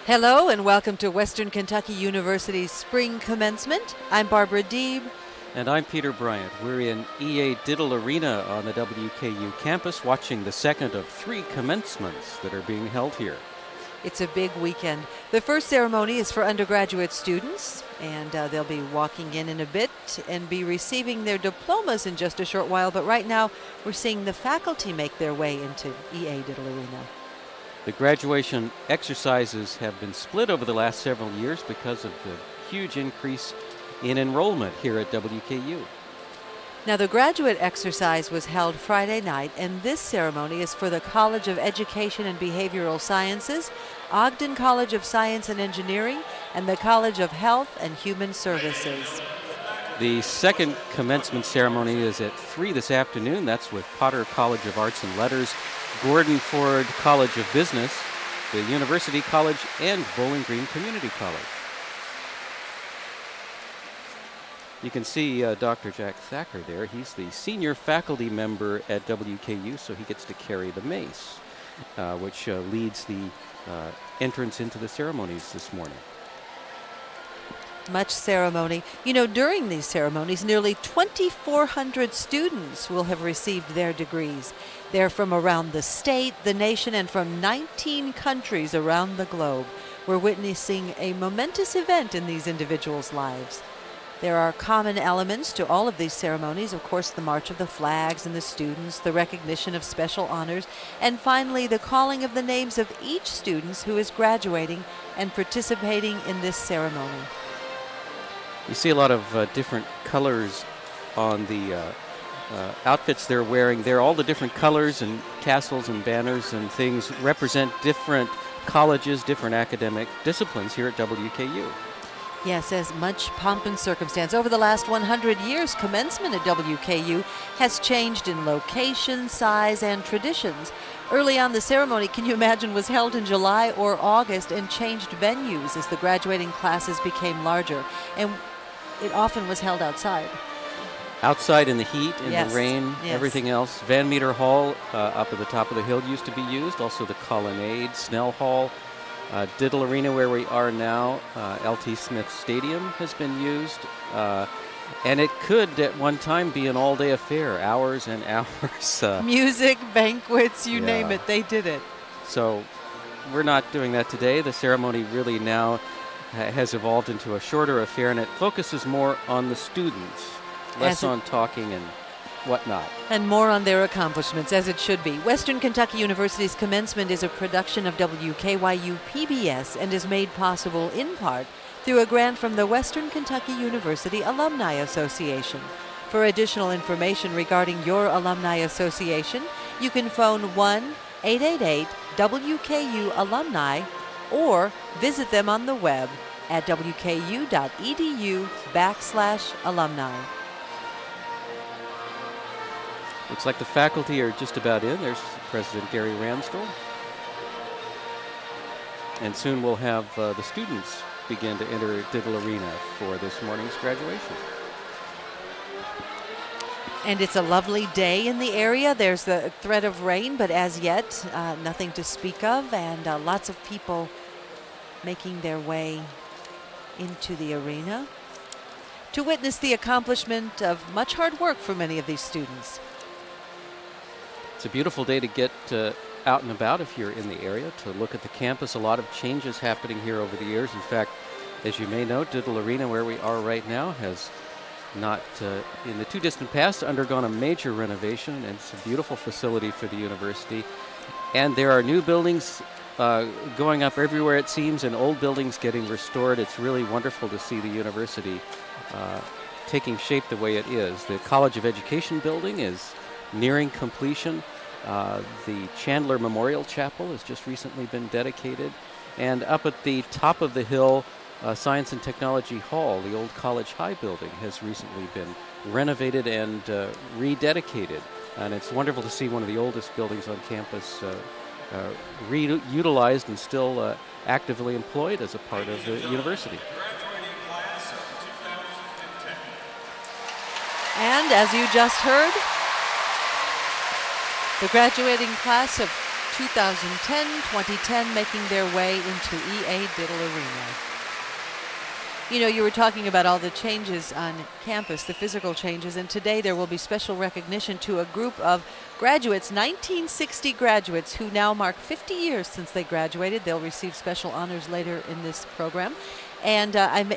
Hello and welcome to Western Kentucky University's Spring Commencement. I'm Barbara Deeb. And I'm Peter Bryant. We're in EA Diddle Arena on the WKU campus watching the second of three commencements that are being held here. It's a big weekend. The first ceremony is for undergraduate students, and they'll be walking in a bit and be receiving their diplomas in just a short while. But right now, we're seeing the faculty make their way into EA Diddle Arena. The graduation exercises have been split over the last several years because of the huge increase in enrollment here at WKU. Now, the graduate exercise was held Friday night, and this ceremony is for the College of Education and Behavioral Sciences, Ogden College of Science and Engineering, and the College of Health and Human Services. The second commencement ceremony is at 3 this afternoon. That's with Potter College of Arts and Letters, Gordon Ford College of Business, the University College, and Bowling Green Community College. You can see Dr. Jack Thacker there. He's the senior faculty member at WKU, so he gets to carry the mace, which leads the entrance into the ceremonies this morning. Much ceremony. You know, during these ceremonies, nearly 2,400 students will have received their degrees. They're from around the state, the nation, and from 19 countries around the globe. We're witnessing a momentous event in these individuals' lives. There are common elements to all of these ceremonies, of course, the march of the flags and the students, the recognition of special honors, and finally the calling of the names of each student who is graduating and participating in this ceremony. You see a lot of different colors on the outfits they're wearing. They're all the different colors and tassels and banners and things represent different colleges, different academic disciplines here at WKU. Yes, as much pomp and circumstance. Over the last 100 years, commencement at WKU has changed in location, size, and traditions. Early on, the ceremony, can you imagine, was held in July or August and changed venues as the graduating classes became larger. And it often was held outside. Outside in the heat, in Yes, the rain, yes. everything else. Van Meter Hall up at the top of the hill used to be used. Also the Colonnade, Snell Hall. Diddle Arena, where we are now, L.T. Smith Stadium has been used. And it could at one time be an all-day affair, hours and hours. Music, banquets, you name it, they did it. So we're not doing that today. The ceremony really now has evolved into a shorter affair, and it focuses more on the students, less on talking and whatnot. And more on their accomplishments, as it should be. Western Kentucky University's Commencement is a production of WKYU PBS and is made possible in part through a grant from the Western Kentucky University Alumni Association. For additional information regarding your alumni association, you can phone 1-888-WKU-alumni or visit them on the web at wku.edu/alumni. Looks like the faculty are just about in. There's President Gary Ramsdell. And soon we'll have the students begin to enter Diddle Arena for this morning's graduation. And it's a lovely day in the area. There's the threat of rain, but as yet, nothing to speak of, and lots of people making their way into the arena to witness the accomplishment of much hard work for many of these students. It's a beautiful day to get out and about if you're in the area, to look at the campus. A lot of changes happening here over the years. In fact, as you may know, Diddle Arena, where we are right now, has not, in the too distant past, undergone a major renovation, and it's a beautiful facility for the university. And there are new buildings going up everywhere, it seems, and old buildings getting restored. It's really wonderful to see the university taking shape the way it is. The College of Education building is nearing completion. The Chandler Memorial Chapel has just recently been dedicated. And up at the top of the hill, Science and Technology Hall, the old College High building, has recently been renovated and rededicated. And it's wonderful to see one of the oldest buildings on campus reutilized and still actively employed as a part of the university. And as you just heard, the graduating class of 2010, 2010 making their way into EA Diddle Arena. You know, you were talking about all the changes on campus, the physical changes, and today there will be special recognition to a group of graduates, 1960 graduates, who now mark 50 years since they graduated. They'll receive special honors later in this program. And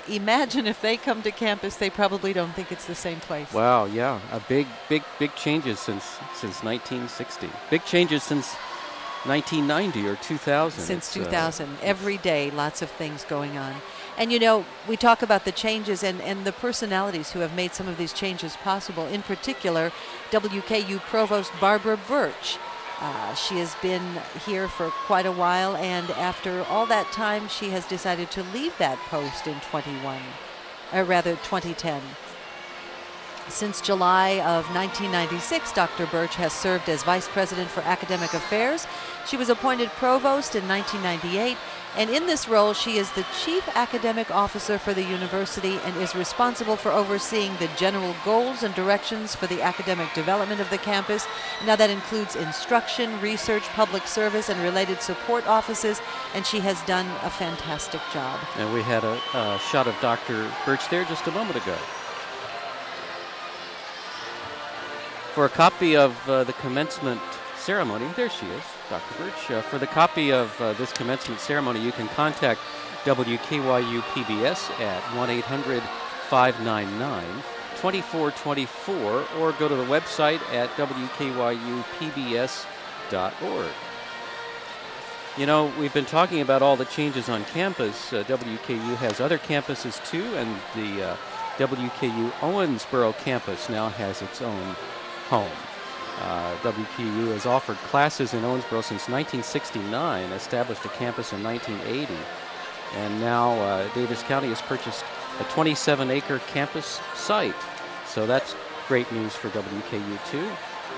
imagine if they come to campus, they probably don't think it's the same place. Wow, yeah, a big changes since 1960. Big changes since 1990 or 2000. Since 2000, every day, lots of things going on. And, you know, we talk about the changes and the personalities who have made some of these changes possible. In particular, WKU Provost Barbara Birch. She has been here for quite a while, and after all that time, she has decided to leave that post in 2010. Since July of 1996, Dr. Birch has served as Vice President for Academic Affairs. She was appointed Provost in 1998, and in this role, she is the Chief Academic Officer for the university and is responsible for overseeing the general goals and directions for the academic development of the campus. Now that includes instruction, research, public service, and related support offices, and she has done a fantastic job. And we had a shot of Dr. Birch there just a moment ago. For a copy of the commencement ceremony, there she is, Dr. Birch. For the copy of this commencement ceremony, you can WKYU PBS at 1-800-599-2424 or go to the website at WKYUPBS.org. You know, we've been talking about all the changes on campus. WKU has other campuses too, and the WKU Owensboro campus now has its own home. WKU has offered classes in Owensboro since 1969, established a campus in 1980, and now Davis County has purchased a 27-acre campus site. So that's great news for WKU too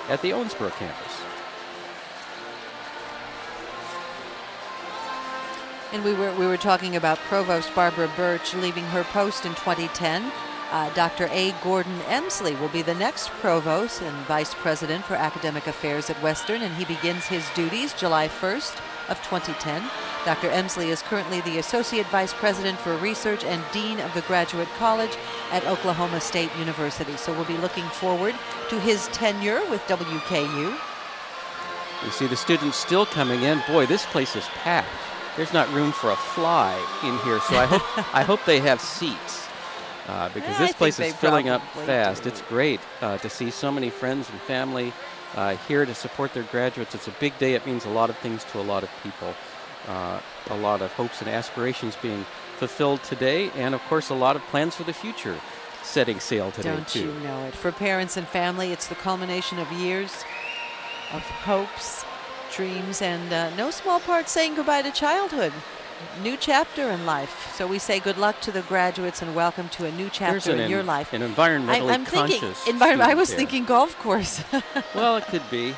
at the Owensboro campus. And we were talking about Provost Barbara Birch leaving her post in 2010. Dr. A. Gordon Emsley will be the next provost and vice president for academic affairs at Western, and he begins his duties July 1st of 2010. Dr. Emsley is currently the associate vice president for research and dean of the graduate college at Oklahoma State University. So we'll be looking forward to his tenure with WKU. You see the students still coming in. Boy, this place is packed. There's not room for a fly in here, so I hope they have seats. Because this place is filling up fast. It's great to see so many friends and family here to support their graduates. It's a big day. It means a lot of things to a lot of people. A lot of hopes and aspirations being fulfilled today, and of course a lot of plans for the future setting sail today. Don't you know it? For parents and family, it's the culmination of years of hopes, dreams, and no small part saying goodbye to childhood. New chapter in life. So we say good luck to the graduates and welcome to a new chapter in your life. An environmentally conscious I was thinking golf course. Well, it could be.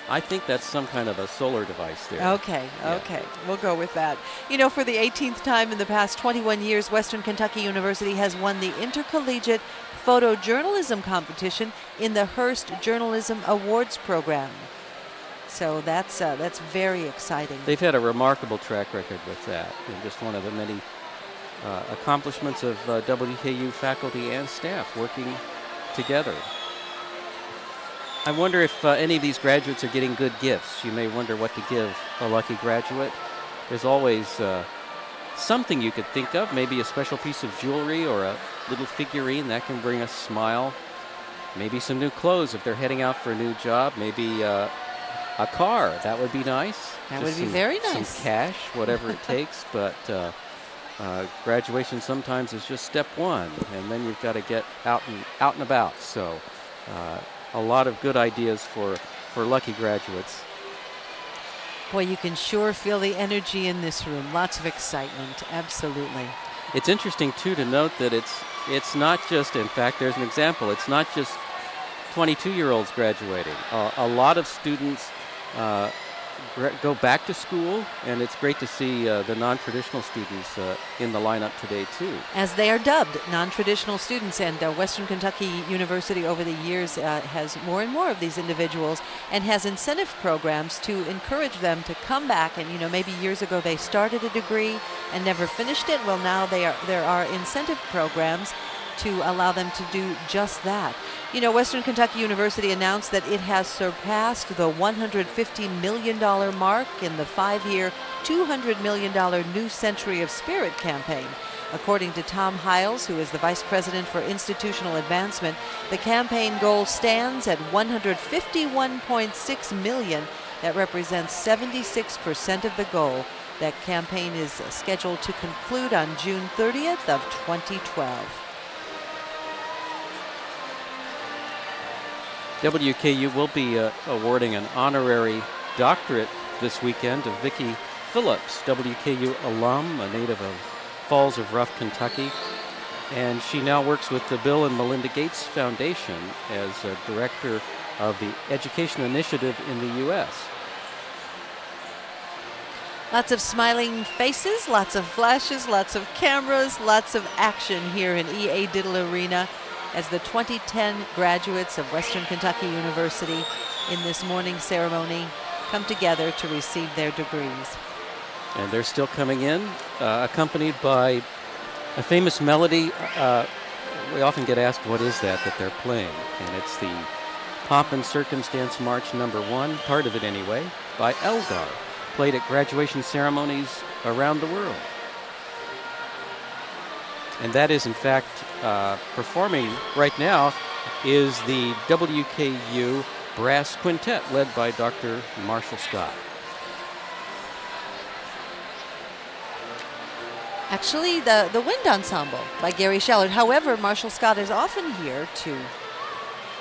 I think that's some kind of a solar device there. Okay. We'll go with that. You know, for the 18th time in the past 21 years, Western Kentucky University has won the Intercollegiate Photojournalism Competition in the Hearst Journalism Awards program. So that's very exciting. They've had a remarkable track record with that, and just one of the many accomplishments of WKU faculty and staff working together. I wonder if any of these graduates are getting good gifts. You may wonder what to give a lucky graduate. There's always something you could think of, maybe a special piece of jewelry or a little figurine that can bring a smile. Maybe some new clothes if they're heading out for a new job. Maybe a car. That would be nice. That would be very nice. Some cash, whatever it takes. But graduation sometimes is just step one, and then you've got to get out and about. So a lot of good ideas for lucky graduates. Boy, you can sure feel the energy in this room. Lots of excitement. Absolutely. It's interesting, too, to note that it's not just, in fact, there's an example. It's not just 22-year-olds graduating. A lot of students go back to school, and it's great to see the non-traditional students in the lineup today, too. As they are dubbed, non-traditional students, and Western Kentucky University over the years has more and more of these individuals and has incentive programs to encourage them to come back. And, maybe years ago they started a degree and never finished it. Well, now there are incentive programs to allow them to do just that. Western Kentucky University announced that it has surpassed the $150 million mark in the 5-year, $200 million New Century of Spirit campaign. According to Tom Hiles, who is the Vice President for Institutional Advancement, the campaign goal stands at $151.6 million. That represents 76% of the goal. That campaign is scheduled to conclude on June 30th of 2012. WKU will be awarding an honorary doctorate this weekend to Vicki Phillips, WKU alum, a native of Falls of Rough, Kentucky. And she now works with the Bill and Melinda Gates Foundation as director of the Education Initiative in the U.S. Lots of smiling faces, lots of flashes, lots of cameras, lots of action here in E.A. Diddle Arena as the 2010 graduates of Western Kentucky University in this morning ceremony come together to receive their degrees. And they're still coming in, accompanied by a famous melody. We often get asked, what is that they're playing? And it's the Pomp and Circumstance March No. 1, part of it anyway, by Elgar, played at graduation ceremonies around the world. And that is, in fact, performing right now is the WKU Brass Quintet, led by Dr. Marshall Scott. Actually, the Wind Ensemble by Gary Shallard. However, Marshall Scott is often here to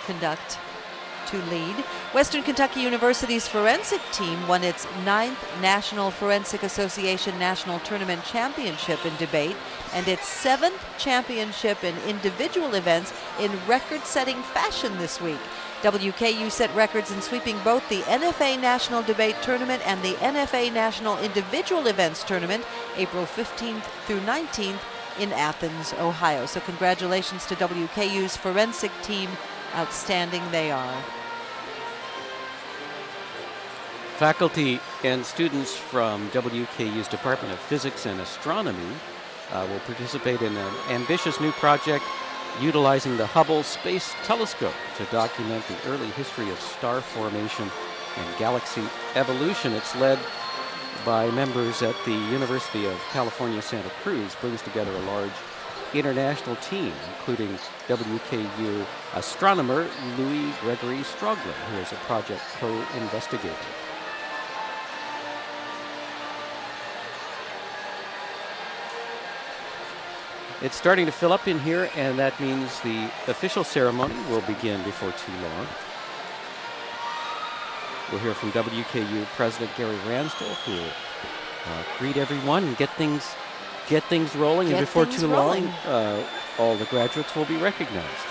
conduct, to lead. Western Kentucky University's forensic team won its 9th National Forensic Association National Tournament Championship in debate and its 7th championship in individual events in record-setting fashion this week. WKU set records in sweeping both the NFA National Debate Tournament and the NFA National Individual Events Tournament, April 15th through 19th in Athens, Ohio. So congratulations to WKU's forensic team. Outstanding they are. Faculty and students from WKU's Department of Physics and Astronomy will participate in an ambitious new project utilizing the Hubble Space Telescope to document the early history of star formation and galaxy evolution. It's led by members at the University of California, Santa Cruz, brings together a large international team, including WKU astronomer Louis Gregory Strogler, who is a project co-investigator. It's starting to fill up in here, and that means the official ceremony will begin before too long. We'll hear from WKU President Gary Ransdell, who will greet everyone and get things rolling. And before too long, all the graduates will be recognized.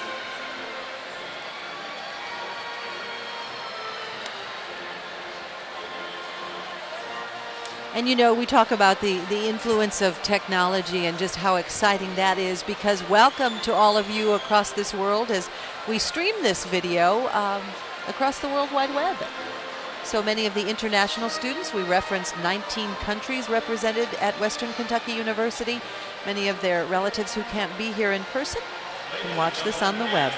And we talk about the influence of technology and just how exciting that is, because welcome to all of you across this world as we stream this video across the World Wide Web. So many of the international students, we referenced 19 countries represented at Western Kentucky University. Many of their relatives who can't be here in person can watch this on the web.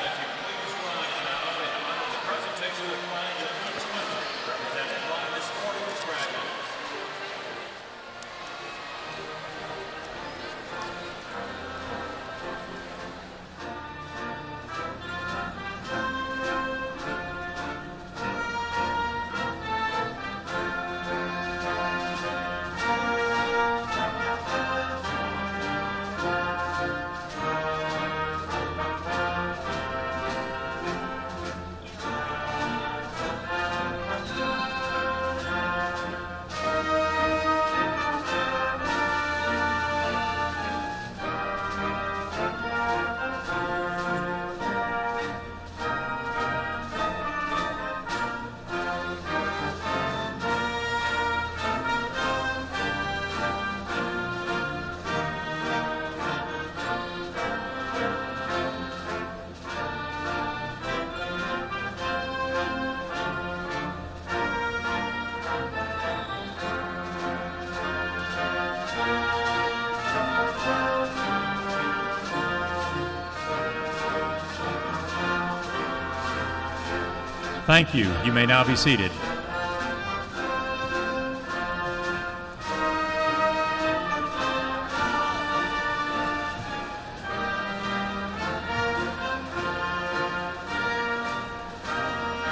Thank you. You may now be seated.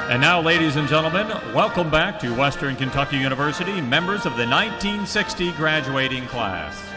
And now, ladies and gentlemen, welcome back to Western Kentucky University, members of the 1960 graduating class.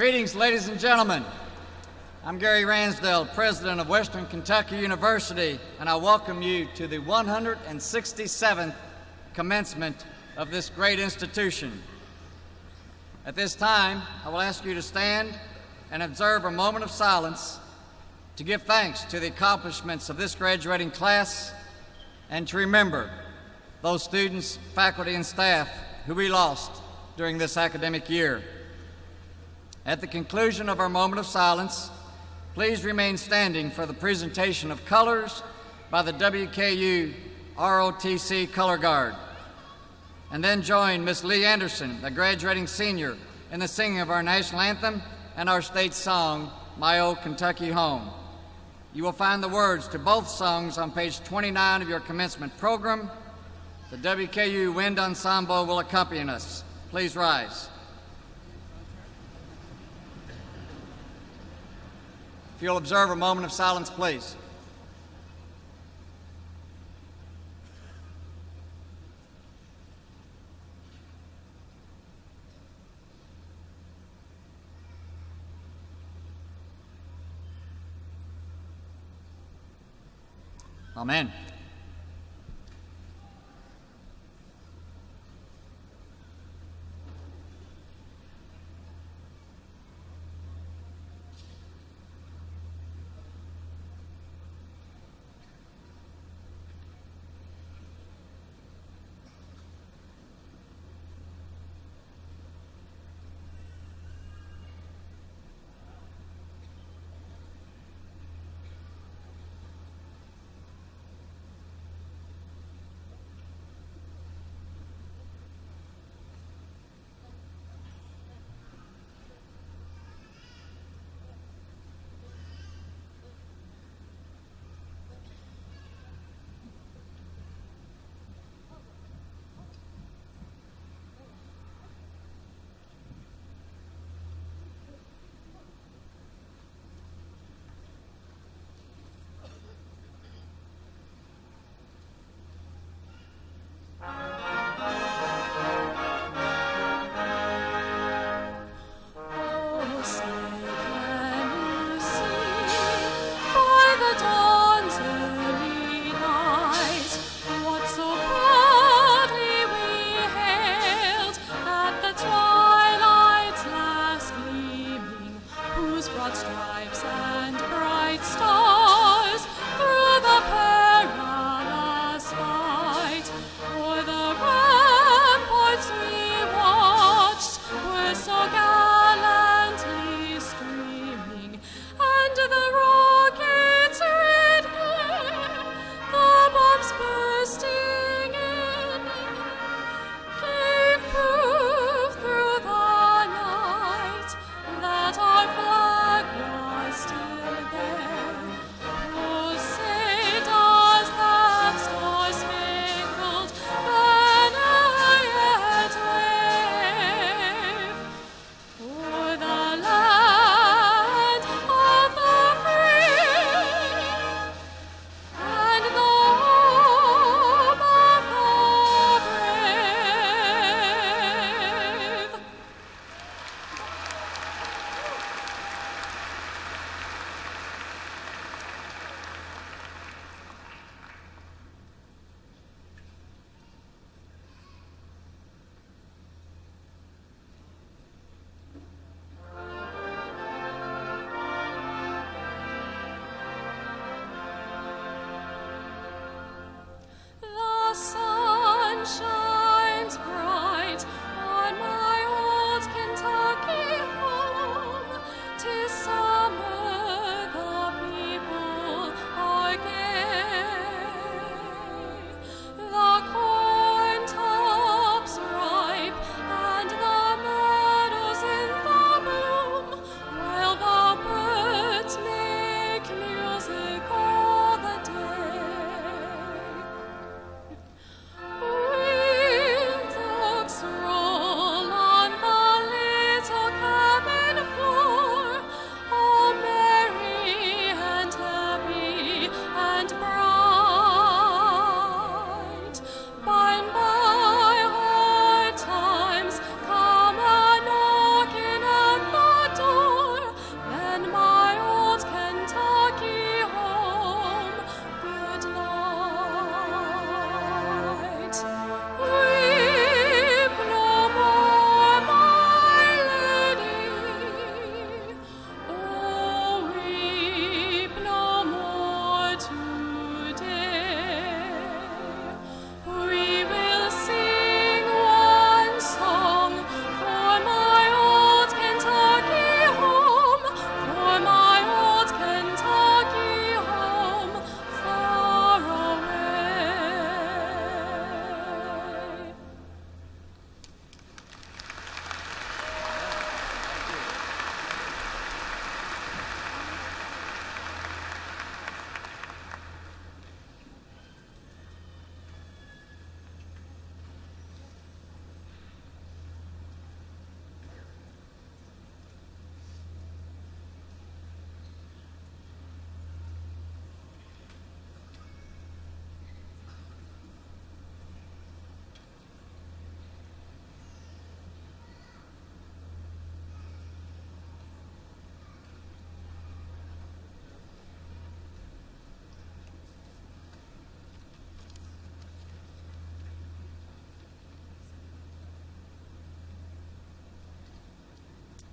Greetings, ladies and gentlemen. I'm Gary Ransdell, president of Western Kentucky University, and I welcome you to the 167th commencement of this great institution. At this time, I will ask you to stand and observe a moment of silence to give thanks to the accomplishments of this graduating class and to remember those students, faculty, and staff who we lost during this academic year. At the conclusion of our moment of silence, please remain standing for the presentation of colors by the WKU ROTC Color Guard. And then join Miss Lee Anderson, a graduating senior, in the singing of our national anthem and our state song, My Old Kentucky Home. You will find the words to both songs on page 29 of your commencement program. The WKU Wind Ensemble will accompany us. Please rise. If you'll observe a moment of silence, please. Amen.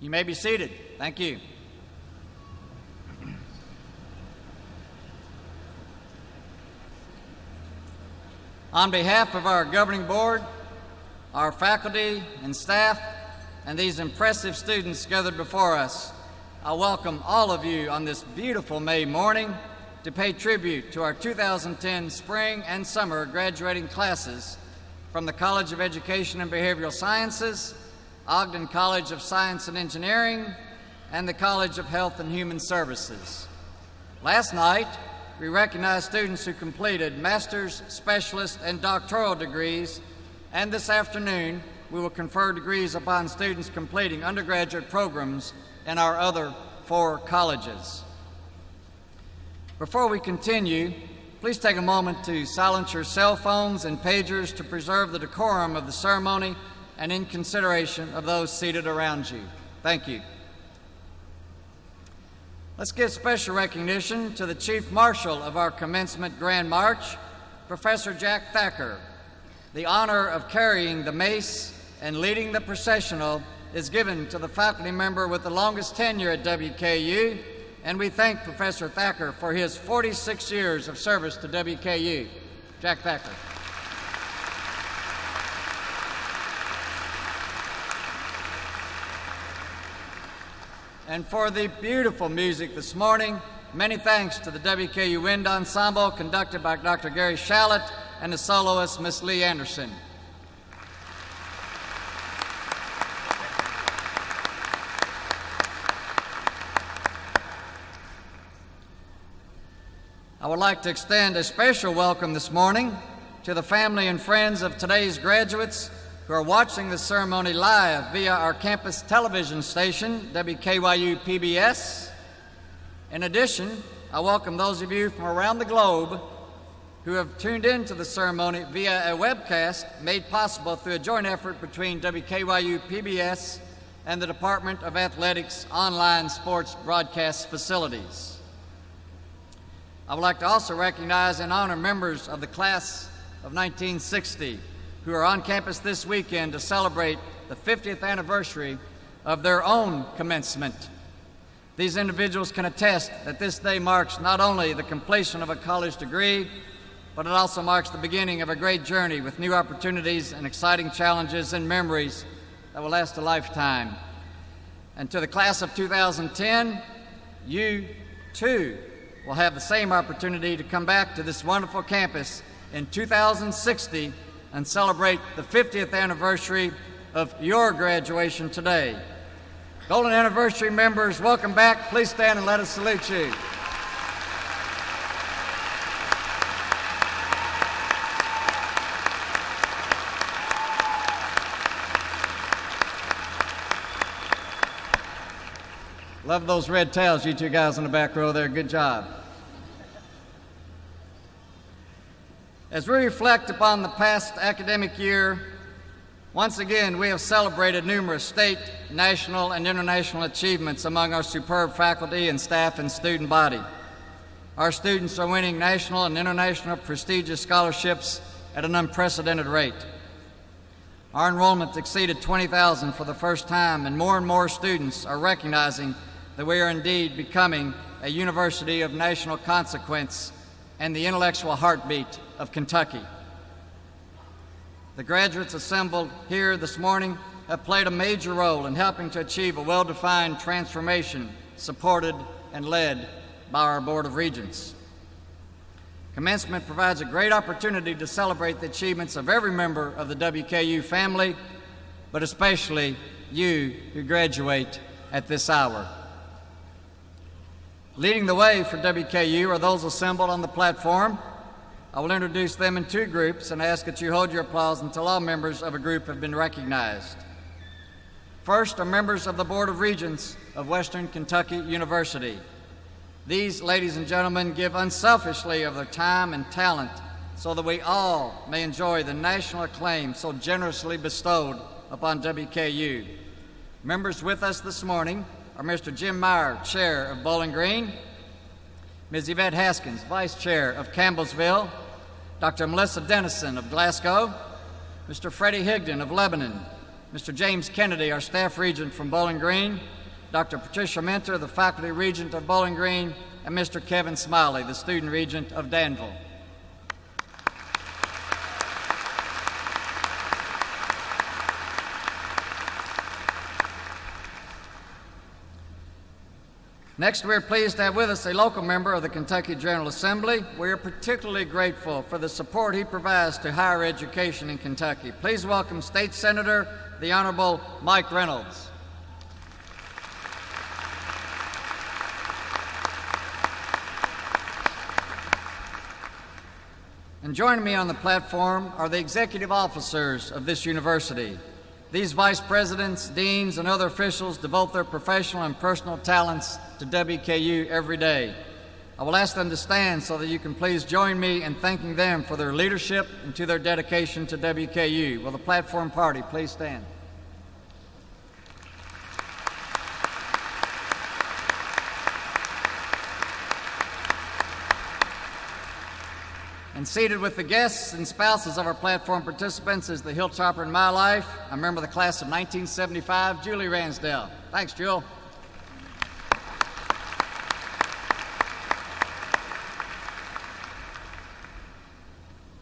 You may be seated. Thank you. On behalf of our governing board, our faculty and staff, and these impressive students gathered before us, I welcome all of you on this beautiful May morning to pay tribute to our 2010 spring and summer graduating classes from the College of Education and Behavioral Sciences, Ogden College of Science and Engineering, and the College of Health and Human Services. Last night, we recognized students who completed master's, specialist, and doctoral degrees, and this afternoon, we will confer degrees upon students completing undergraduate programs in our other 4 colleges. Before we continue, please take a moment to silence your cell phones and pagers to preserve the decorum of the ceremony and in consideration of those seated around you. Thank you. Let's give special recognition to the Chief Marshal of our Commencement Grand March, Professor Jack Thacker. The honor of carrying the mace and leading the processional is given to the faculty member with the longest tenure at WKU, and we thank Professor Thacker for his 46 years of service to WKU. Jack Thacker. And for the beautiful music this morning, many thanks to the WKU Wind Ensemble conducted by Dr. Gary Shallett and the soloist Miss Lee Anderson. I would like to extend a special welcome this morning to the family and friends of today's graduates who are watching the ceremony live via our campus television station, WKYU PBS. In addition, I welcome those of you from around the globe who have tuned into the ceremony via a webcast made possible through a joint effort between WKYU PBS and the Department of Athletics online sports broadcast facilities. I would like to also recognize and honor members of the class of 1960 who are on campus this weekend to celebrate the 50th anniversary of their own commencement. These individuals can attest that this day marks not only the completion of a college degree, but it also marks the beginning of a great journey with new opportunities and exciting challenges and memories that will last a lifetime. And to the class of 2010, you too will have the same opportunity to come back to this wonderful campus in 2060 and celebrate the 50th anniversary of your graduation today. Golden Anniversary members, welcome back. Please stand and let us salute you. Love those red towels, you two guys in the back row there. Good job. As we reflect upon the past academic year, once again we have celebrated numerous state, national, and international achievements among our superb faculty and staff and student body. Our students are winning national and international prestigious scholarships at an unprecedented rate. Our enrollment exceeded 20,000 for the first time, and more students are recognizing that we are indeed becoming a university of national consequence and the intellectual heartbeat of Kentucky. The graduates assembled here this morning have played a major role in helping to achieve a well-defined transformation supported and led by our Board of Regents. Commencement provides a great opportunity to celebrate the achievements of every member of the WKU family, but especially you who graduate at this hour. Leading the way for WKU are those assembled on the platform. I will introduce them in 2 groups and ask that you hold your applause until all members of a group have been recognized. First are members of the Board of Regents of Western Kentucky University. These, ladies and gentlemen, give unselfishly of their time and talent so that we all may enjoy the national acclaim so generously bestowed upon WKU. Members with us this morning are Mr. Jim Meyer, Chair of Bowling Green, Ms. Yvette Haskins, Vice Chair of Campbellsville, Dr. Melissa Dennison of Glasgow, Mr. Freddie Higdon of Lebanon, Mr. James Kennedy, our staff regent from Bowling Green, Dr. Patricia Minter, the faculty regent of Bowling Green, and Mr. Kevin Smiley, the student regent of Danville. Next, we are pleased to have with us a local member of the Kentucky General Assembly. We are particularly grateful for the support he provides to higher education in Kentucky. Please welcome State Senator, the Honorable Mike Reynolds. And joining me on the platform are the executive officers of this university. These vice presidents, deans, and other officials devote their professional and personal talents to WKU every day. I will ask them to stand so that you can please join me in thanking them for their leadership and to their dedication to WKU. Will the platform party please stand? And seated with the guests and spouses of our platform participants is the Hilltopper in my life, a member of the class of 1975, Julie Ransdell. Thanks, Jewel.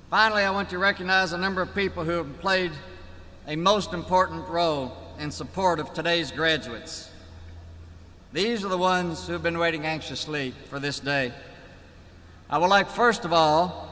Finally, I want to recognize a number of people who have played a most important role in support of today's graduates. These are the ones who have been waiting anxiously for this day. I would like, first of all,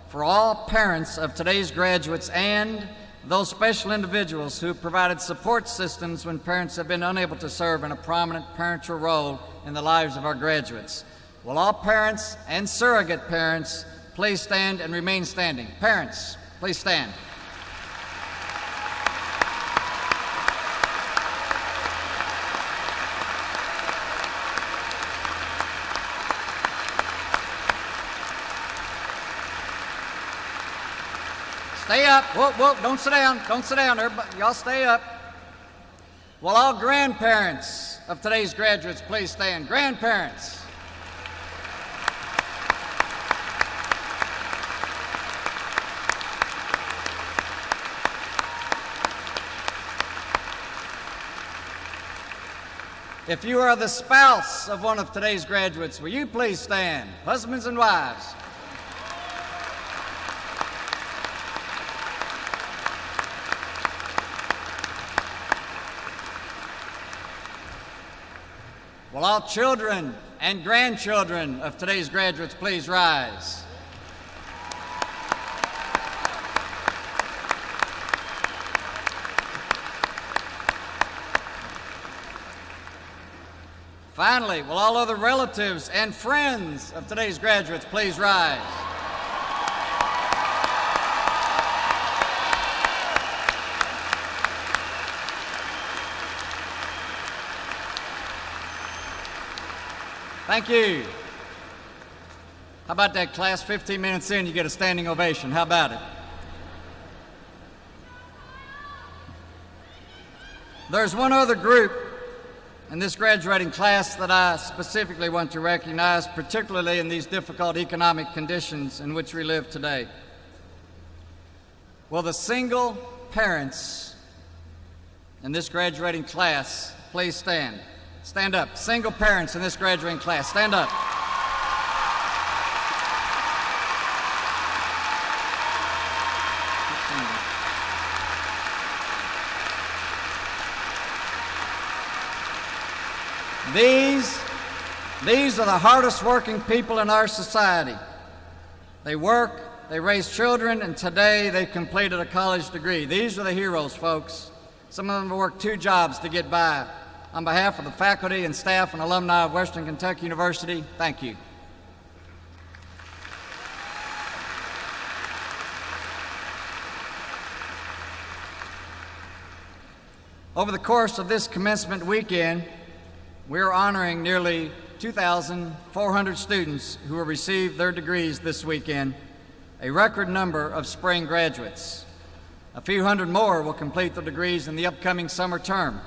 for all parents of today's graduates and those special individuals who have provided support systems when parents have been unable to serve in a prominent parental role in the lives of our graduates. Will all parents and surrogate parents please stand and remain standing? Parents, please stand. Stay up. Whoop, whoop. Don't sit down. Don't sit down. Everybody, y'all stay up. Will all grandparents of today's graduates please stand? Grandparents. If you are the spouse of one of today's graduates, will you please stand? Husbands and wives. Will all children and grandchildren of today's graduates please rise? Finally, will all other relatives and friends of today's graduates please rise? Thank you. How about that, class? 15 minutes in, you get a standing ovation. How about it? There's one other group in this graduating class that I specifically want to recognize, particularly in these difficult economic conditions in which we live today. Will the single parents in this graduating class please stand? Stand up. Single parents in this graduating class, stand up. These are the hardest working people in our society. They work, they raise children, and today they've completed a college degree. These are the heroes, folks. Some of them have worked 2 jobs to get by. On behalf of the faculty and staff and alumni of Western Kentucky University, thank you. Over the course of this commencement weekend, we are honoring nearly 2,400 students who will receive their degrees this weekend, a record number of spring graduates. A few hundred more will complete their degrees in the upcoming summer term.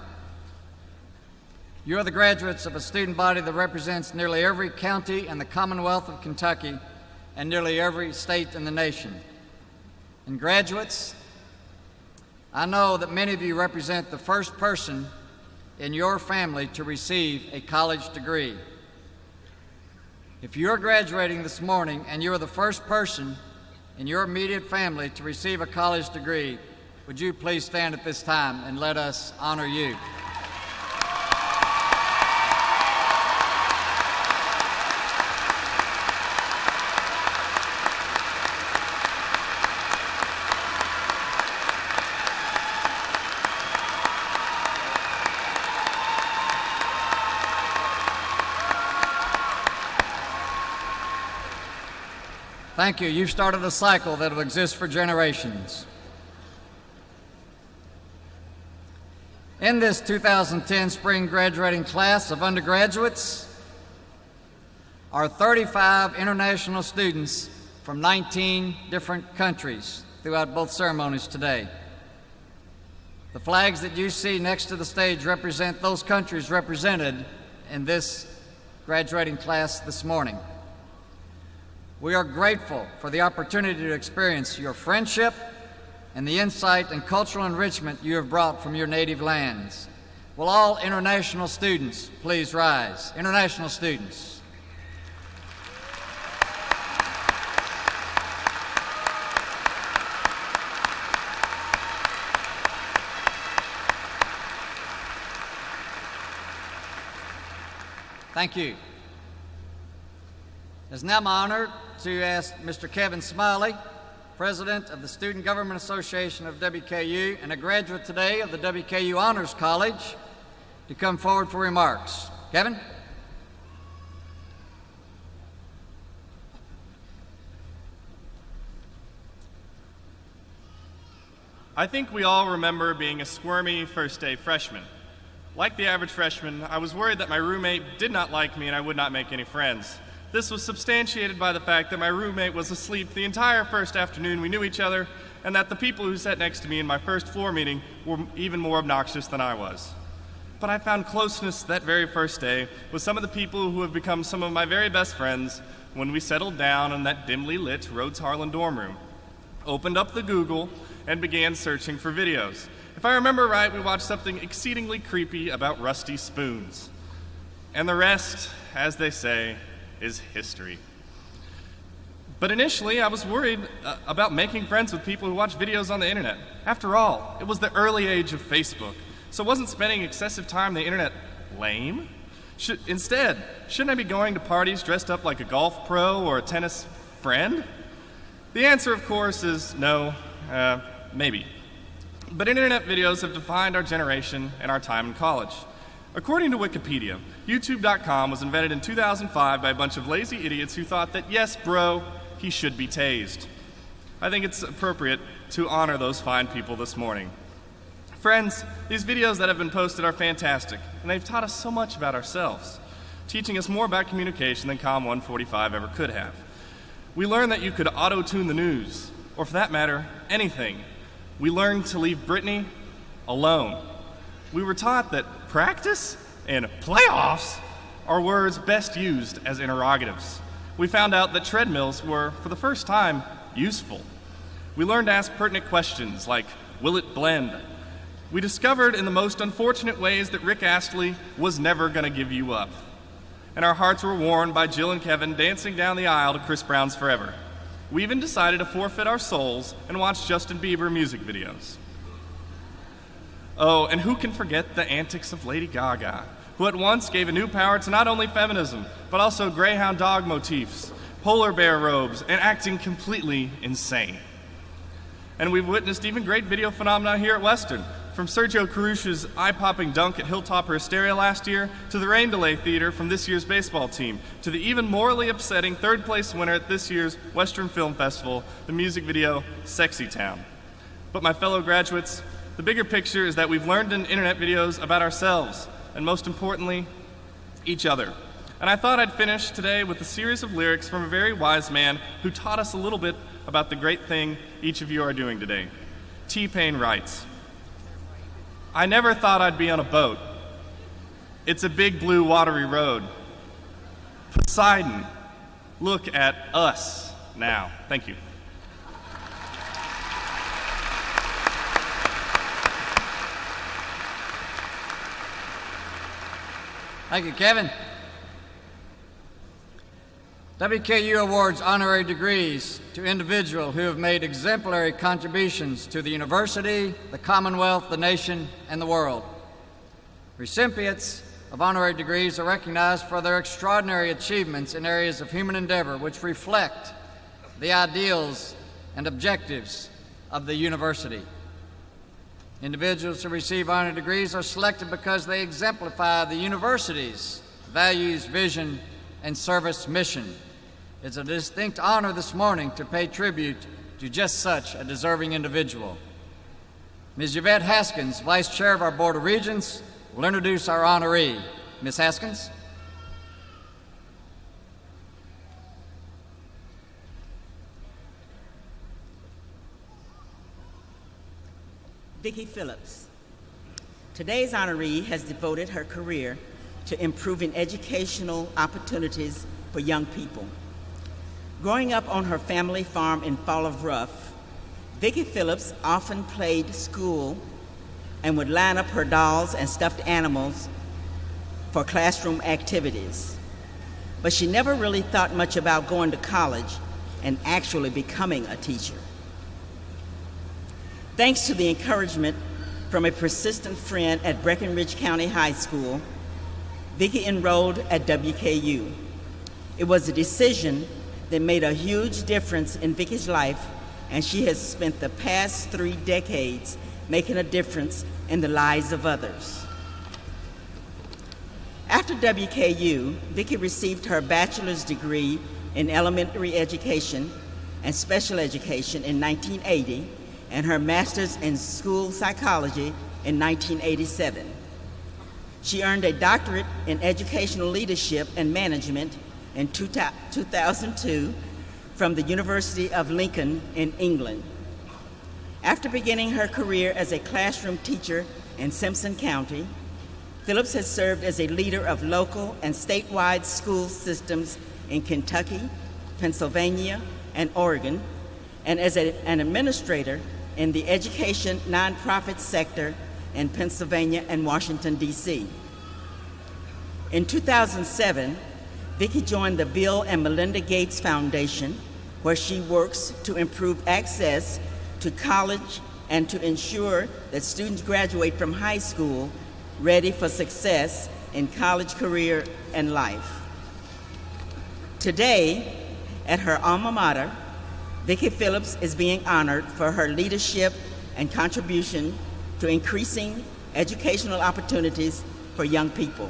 You are the graduates of a student body that represents nearly every county in the Commonwealth of Kentucky and nearly every state in the nation. And graduates, I know that many of you represent the first person in your family to receive a college degree. If you're graduating this morning and you're the first person in your immediate family to receive a college degree, would you please stand at this time and let us honor you? Thank you. You've started a cycle that will exist for generations. In this 2010 spring graduating class of undergraduates are 35 international students from 19 different countries throughout both ceremonies today. The flags that you see next to the stage represent those countries represented in this graduating class this morning. We are grateful for the opportunity to experience your friendship and the insight and cultural enrichment you have brought from your native lands. Will all international students please rise? International students. Thank you. It's now my honor to ask Mr. Kevin Smiley, President of the Student Government Association of WKU and a graduate today of the WKU Honors College, to come forward for remarks. Kevin? I think we all remember being a squirmy first-day freshman. Like the average freshman, I was worried that my roommate did not like me and I would not make any friends. This was substantiated by the fact that my roommate was asleep the entire first afternoon we knew each other, and that the people who sat next to me in my first floor meeting were even more obnoxious than I was. But I found closeness that very first day with some of the people who have become some of my very best friends when we settled down in that dimly lit Rhodes Harlan dorm room, opened up the Google, and began searching for videos. If I remember right, we watched something exceedingly creepy about rusty spoons. And the rest, as they say, is history. But initially, I was worried about making friends with people who watch videos on the internet. After all, it was the early age of Facebook, so wasn't spending excessive time on the internet lame? Instead, shouldn't I be going to parties dressed up like a golf pro or a tennis friend? The answer, of course, is no, maybe. But internet videos have defined our generation and our time in college. According to Wikipedia, YouTube.com was invented in 2005 by a bunch of lazy idiots who thought that, yes, bro, he should be tased. I think it's appropriate to honor those fine people this morning. Friends, these videos that have been posted are fantastic, and they've taught us so much about ourselves, teaching us more about communication than COM 145 ever could have. We learned that you could auto-tune the news, or for that matter, anything. We learned to leave Brittany alone. We were taught that practice and playoffs are words best used as interrogatives. We found out that treadmills were, for the first time, useful. We learned to ask pertinent questions like, will it blend? We discovered in the most unfortunate ways that Rick Astley was never going to give you up. And our hearts were warmed by Jill and Kevin dancing down the aisle to Chris Brown's Forever. We even decided to forfeit our souls and watch Justin Bieber music videos. Oh, and who can forget the antics of Lady Gaga, who at once gave a new power to not only feminism, but also greyhound dog motifs, polar bear robes, and acting completely insane. And we've witnessed even great video phenomena here at Western, from Sergio Carucci's eye-popping dunk at Hilltopper Hysteria last year, to the rain delay theater from this year's baseball team, to the even morally upsetting third-place winner at this year's Western Film Festival, the music video Sexy Town. But my fellow graduates, the bigger picture is that we've learned in internet videos about ourselves, and most importantly, each other. And I thought I'd finish today with a series of lyrics from a very wise man who taught us a little bit about the great thing each of you are doing today. T-Pain writes, I never thought I'd be on a boat. It's a big blue watery road. Poseidon, look at us. now. Thank you. Thank you, Kevin. WKU awards honorary degrees to individuals who have made exemplary contributions to the university, the Commonwealth, the nation, and the world. Recipients of honorary degrees are recognized for their extraordinary achievements in areas of human endeavor which reflect the ideals and objectives of the university. Individuals who receive honorary degrees are selected because they exemplify the university's values, vision, and service mission. It's a distinct honor this morning to pay tribute to just such a deserving individual. Ms. Yvette Haskins, Vice Chair of our Board of Regents, will introduce our honoree. Ms. Haskins. Vicki Phillips. Today's honoree has devoted her career to improving educational opportunities for young people. Growing up on her family farm in Fall of Rough, Vicki Phillips often played school and would line up her dolls and stuffed animals for classroom activities. But she never really thought much about going to college and actually becoming a teacher. Thanks to the encouragement from a persistent friend at Breckinridge County High School, Vicki enrolled at WKU. It was a decision that made a huge difference in Vicki's life, and she has spent the past 3 decades making a difference in the lives of others. After WKU, Vicki received her bachelor's degree in elementary education and special education in 1980, and her master's in school psychology in 1987. She earned a doctorate in educational leadership and management in 2002 from the University of Lincoln in England. After beginning her career as a classroom teacher in Simpson County, Phillips has served as a leader of local and statewide school systems in Kentucky, Pennsylvania, and Oregon, and as an administrator in the education nonprofit sector in Pennsylvania and Washington, D.C. In 2007, Vicki joined the Bill and Melinda Gates Foundation, where she works to improve access to college and to ensure that students graduate from high school ready for success in college, career, and life. Today, at her alma mater, Vicki Phillips is being honored for her leadership and contribution to increasing educational opportunities for young people.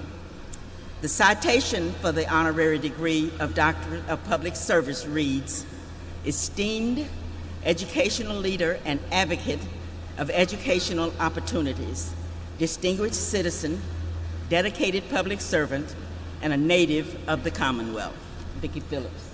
The citation for the honorary degree of Doctor of Public Service reads, "Esteemed educational leader and advocate of educational opportunities, distinguished citizen, dedicated public servant, and a native of the Commonwealth." Vicki Phillips.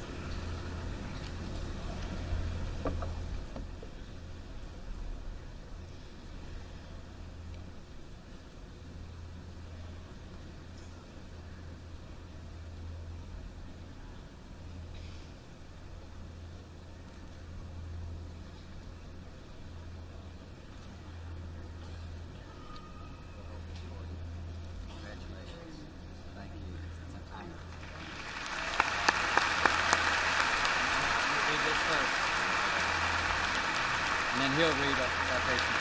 And then he'll read a citation.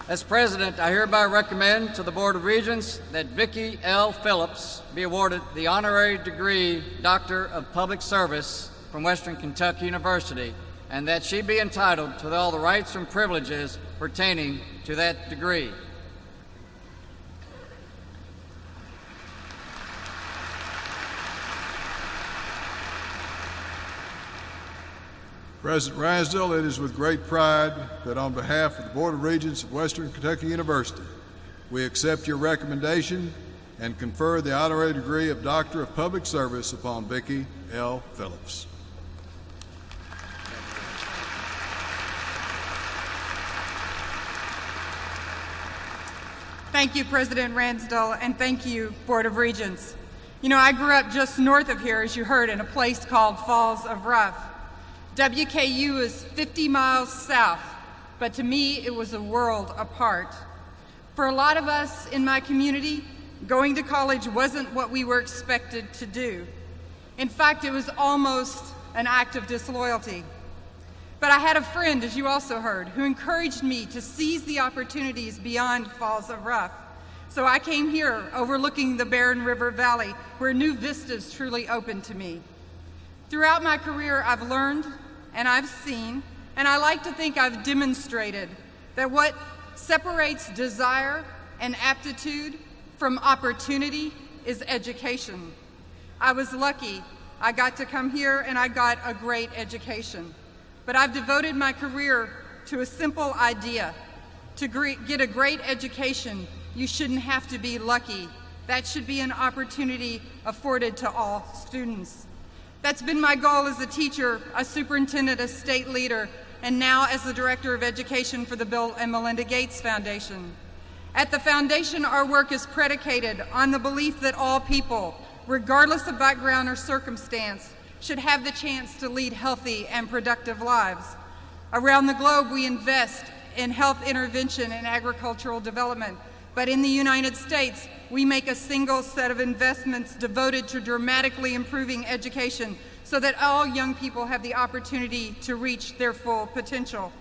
As president, I hereby recommend to the Board of Regents that Vicki L. Phillips be awarded the honorary degree Doctor of Public Service from Western Kentucky University, and that she be entitled to all the rights and privileges pertaining to that degree. President Ransdell, it is with great pride that on behalf of the Board of Regents of Western Kentucky University, we accept your recommendation and confer the honorary degree of Doctor of Public Service upon Vicki L. Phillips. Thank you, President Ransdell, and thank you, Board of Regents. You know, I grew up just north of here, as you heard, in a place called Falls of Rough. WKU is 50 miles south, but to me it was a world apart. For a lot of us in my community, going to college wasn't what we were expected to do. In fact, it was almost an act of disloyalty. But I had a friend, as you also heard, who encouraged me to seize the opportunities beyond Falls of Rough. So I came here, overlooking the barren river valley, where new vistas truly opened to me. Throughout my career, I've learned and I've seen, and I like to think I've demonstrated, that what separates desire and aptitude from opportunity is education. I was lucky. I got to come here and I got a great education. But I've devoted my career to a simple idea. To get a great education, you shouldn't have to be lucky. That should be an opportunity afforded to all students. That's been my goal as a teacher, a superintendent, a state leader, and now as the Director of Education for the Bill and Melinda Gates Foundation. At the Foundation, our work is predicated on the belief that all people, regardless of background or circumstance, should have the chance to lead healthy and productive lives. Around the globe, we invest in health intervention and agricultural development, but in the United States, we make a single set of investments devoted to dramatically improving education so that all young people have the opportunity to reach their full potential.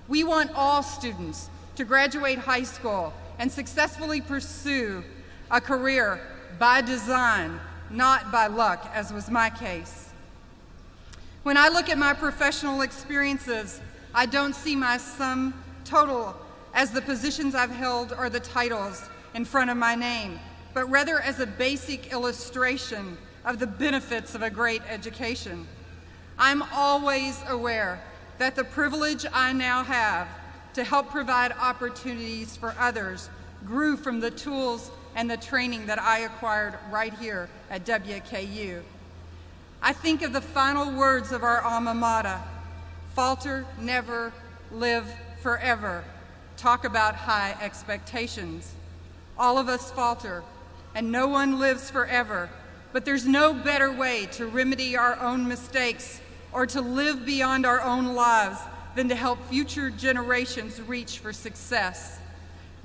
We want all students to graduate high school and successfully pursue a career by design, not by luck, as was my case. When I look at my professional experiences, I don't see my sum total as the positions I've held or the titles in front of my name, but rather as a basic illustration of the benefits of a great education. I'm always aware that the privilege I now have to help provide opportunities for others grew from the tools and the training that I acquired right here at WKU. I think of the final words of our alma mater: falter never, live forever. Talk about high expectations. All of us falter, and no one lives forever, but there's no better way to remedy our own mistakes or to live beyond our own lives than to help future generations reach for success.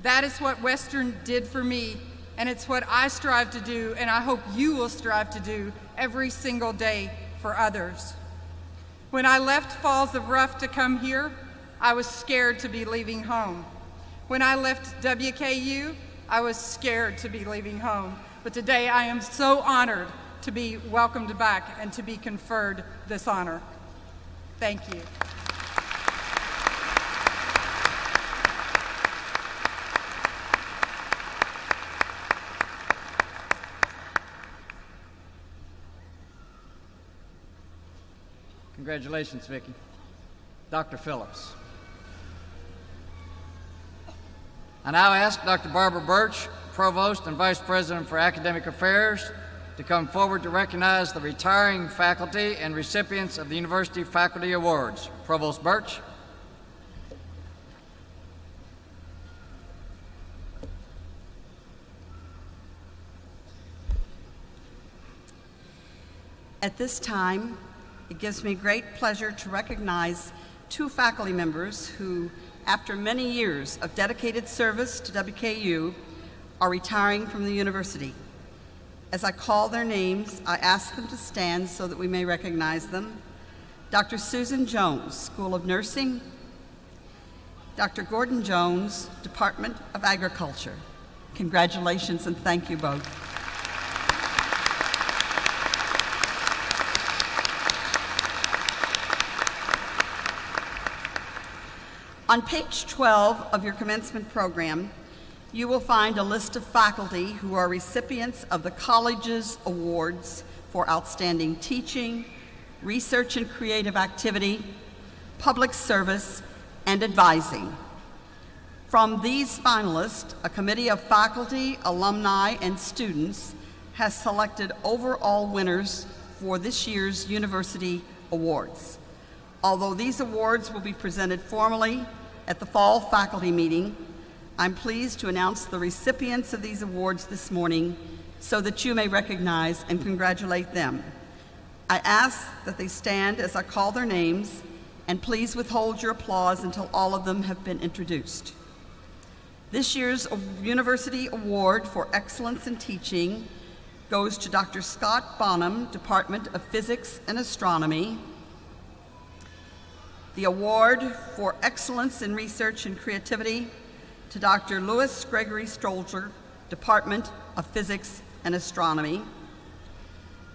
That is what Western did for me, and it's what I strive to do, and I hope you will strive to do every single day for others. When I left Falls of Rough to come here, I was scared to be leaving home. When I left WKU, I was scared to be leaving home. But today I am so honored to be welcomed back and to be conferred this honor. Thank you. Congratulations, Vicki. Dr. Phillips. I now ask Dr. Barbara Birch, Provost and Vice President for Academic Affairs, to come forward to recognize the retiring faculty and recipients of the University Faculty Awards. Provost Birch. At this time, it gives me great pleasure to recognize two faculty members who, after many years of dedicated service to WKU, are retiring from the university. As I call their names, I ask them to stand so that we may recognize them. Dr. Susan Jones, School of Nursing. Dr. Gordon Jones, Department of Agriculture. Congratulations and thank you both. On page 12 of your commencement program, you will find a list of faculty who are recipients of the college's awards for outstanding teaching, research and creative activity, public service, and advising. From these finalists, a committee of faculty, alumni, and students has selected overall winners for this year's university awards. Although these awards will be presented formally at the fall faculty meeting, I'm pleased to announce the recipients of these awards this morning so that you may recognize and congratulate them. I ask that they stand as I call their names, and please withhold your applause until all of them have been introduced. This year's University Award for Excellence in Teaching goes to Dr. Scott Bonham, Department of Physics and Astronomy. The award for Excellence in Research and Creativity to Dr. Louis Gregory Stolzer, Department of Physics and Astronomy.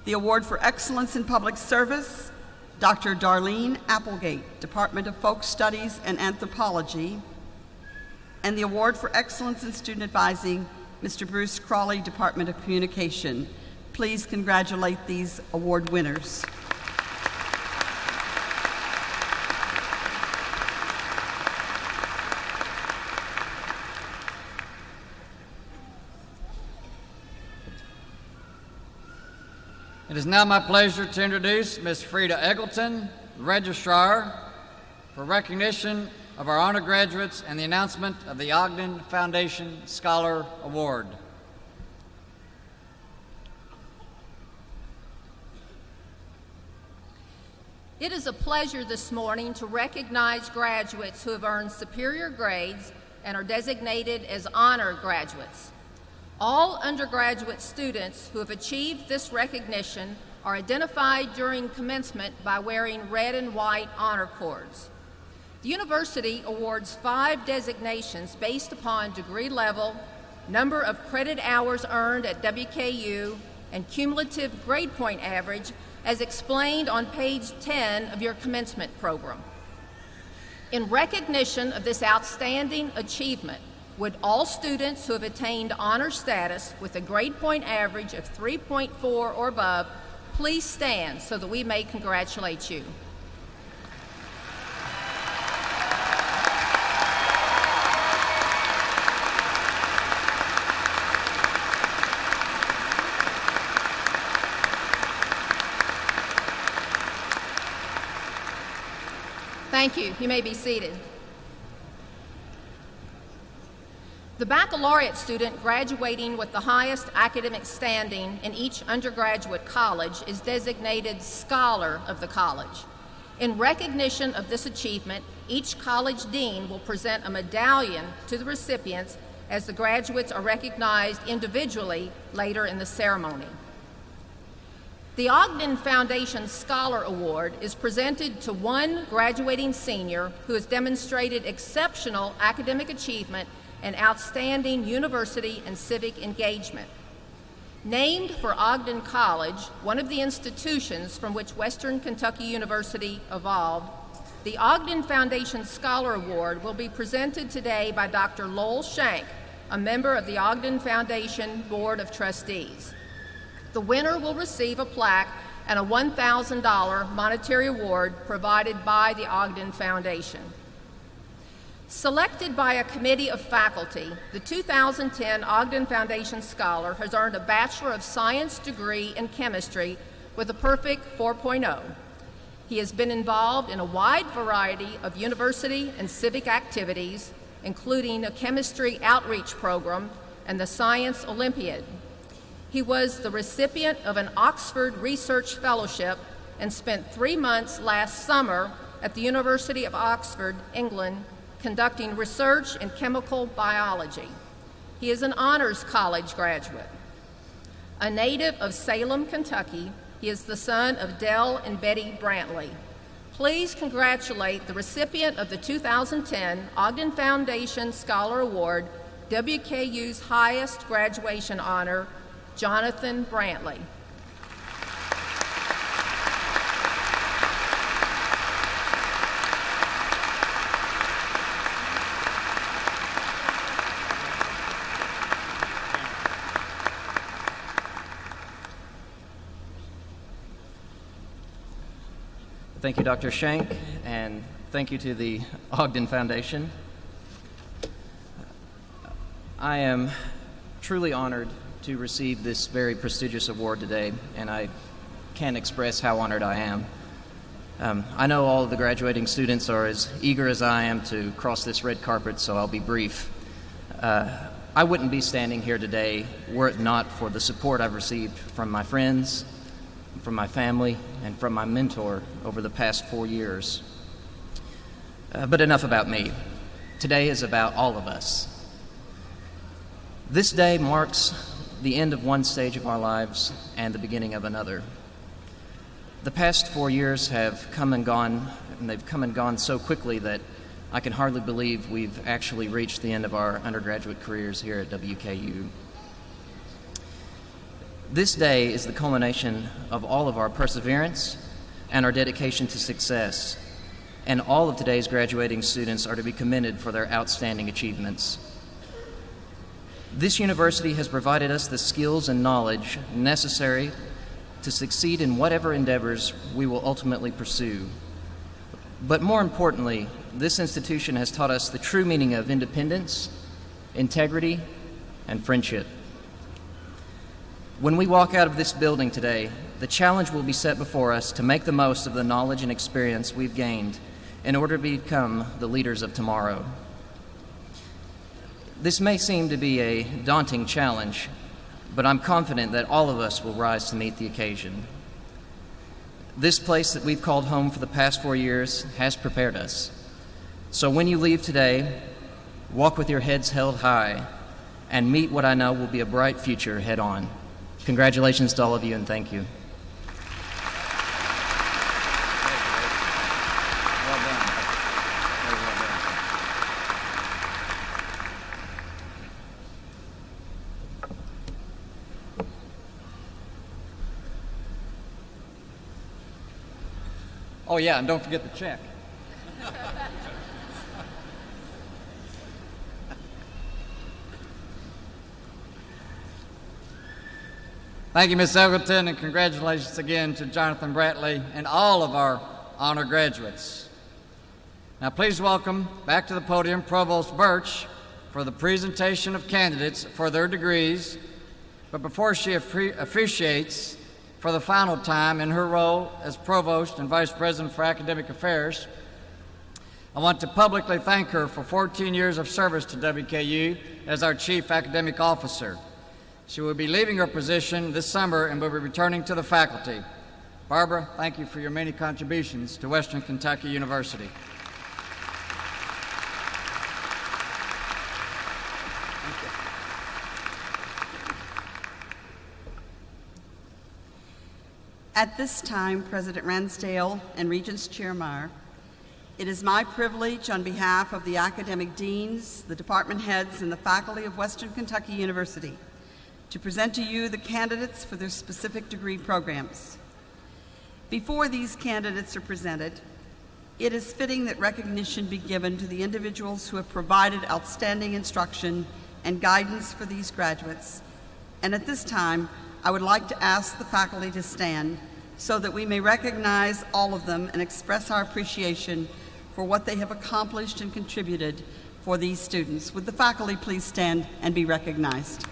The award for Excellence in Public Service, Dr. Darlene Applegate, Department of Folk Studies and Anthropology. And the award for Excellence in Student Advising, Mr. Bruce Crawley, Department of Communication. Please congratulate these award winners. It is now my pleasure to introduce Ms. Frida Eggleton, Registrar, for recognition of our honor graduates and the announcement of the Ogden Foundation Scholar Award. It is a pleasure this morning to recognize graduates who have earned superior grades and are designated as honor graduates. All undergraduate students who have achieved this recognition are identified during commencement by wearing red and white honor cords. The university awards 5 designations based upon degree level, number of credit hours earned at WKU, and cumulative grade point average, as explained on page 10 of your commencement program. In recognition of this outstanding achievement, would all students who have attained honor status with a grade point average of 3.4 or above please stand so that we may congratulate you. Thank you. You may be seated. The baccalaureate student graduating with the highest academic standing in each undergraduate college is designated Scholar of the college. In recognition of this achievement, each college dean will present a medallion to the recipients as the graduates are recognized individually later in the ceremony. The Ogden Foundation Scholar Award is presented to one graduating senior who has demonstrated exceptional academic achievement and outstanding university and civic engagement. Named for Ogden College, one of the institutions from which Western Kentucky University evolved, the Ogden Foundation Scholar Award will be presented today by Dr. Lowell Shank, a member of the Ogden Foundation Board of Trustees. The winner will receive a plaque and a $1,000 monetary award provided by the Ogden Foundation. Selected by a committee of faculty, the 2010 Ogden Foundation Scholar has earned a Bachelor of Science degree in chemistry with a perfect 4.0. He has been involved in a wide variety of university and civic activities, including a chemistry outreach program and the Science Olympiad. He was the recipient of an Oxford Research Fellowship and spent 3 months last summer at the University of Oxford, England, conducting research in chemical biology. He is an honors college graduate. A native of Salem, Kentucky, he is the son of Dell and Betty Brantley. Please congratulate the recipient of the 2010 Ogden Foundation Scholar Award, WKU's highest graduation honor, Jonathan Brantley. Thank you, Dr. Shank, and thank you to the Ogden Foundation. I am truly honored to receive this very prestigious award today, and I can't express how honored I am. I know all of the graduating students are as eager as I am to cross this red carpet, so I'll be brief. I wouldn't be standing here today were it not for the support I've received from my friends, from my family, and from my mentor over the past 4 years. But enough about me. Today is about all of us. This day marks the end of one stage of our lives and the beginning of another. The past 4 years have come and gone, and they've come and gone so quickly that I can hardly believe we've actually reached the end of our undergraduate careers here at WKU. This day is the culmination of all of our perseverance and our dedication to success, and all of today's graduating students are to be commended for their outstanding achievements. This university has provided us the skills and knowledge necessary to succeed in whatever endeavors we will ultimately pursue. But more importantly, this institution has taught us the true meaning of independence, integrity, and friendship. When we walk out of this building today, the challenge will be set before us to make the most of the knowledge and experience we've gained in order to become the leaders of tomorrow. This may seem to be a daunting challenge, but I'm confident that all of us will rise to meet the occasion. This place that we've called home for the past 4 years has prepared us. So when you leave today, walk with your heads held high and meet what I know will be a bright future head on. Congratulations to all of you, and thank you. Oh, yeah, and don't forget the check. Thank you, Ms. Ogden, and congratulations again to Jonathan Bratley and all of our honor graduates. Now, please welcome back to the podium Provost Birch for the presentation of candidates for their degrees. But before she officiates for the final time in her role as Provost and Vice President for Academic Affairs, I want to publicly thank her for 14 years of service to WKU as our Chief Academic Officer. She will be leaving her position this summer and will be returning to the faculty. Barbara, thank you for your many contributions to Western Kentucky University. At this time, President Ransdale and Regents Chair Meyer, it is my privilege on behalf of the academic deans, the department heads, and the faculty of Western Kentucky University to present to you the candidates for their specific degree programs. Before these candidates are presented, it is fitting that recognition be given to the individuals who have provided outstanding instruction and guidance for these graduates. And at this time, I would like to ask the faculty to stand so that we may recognize all of them and express our appreciation for what they have accomplished and contributed for these students. Would the faculty please stand and be recognized?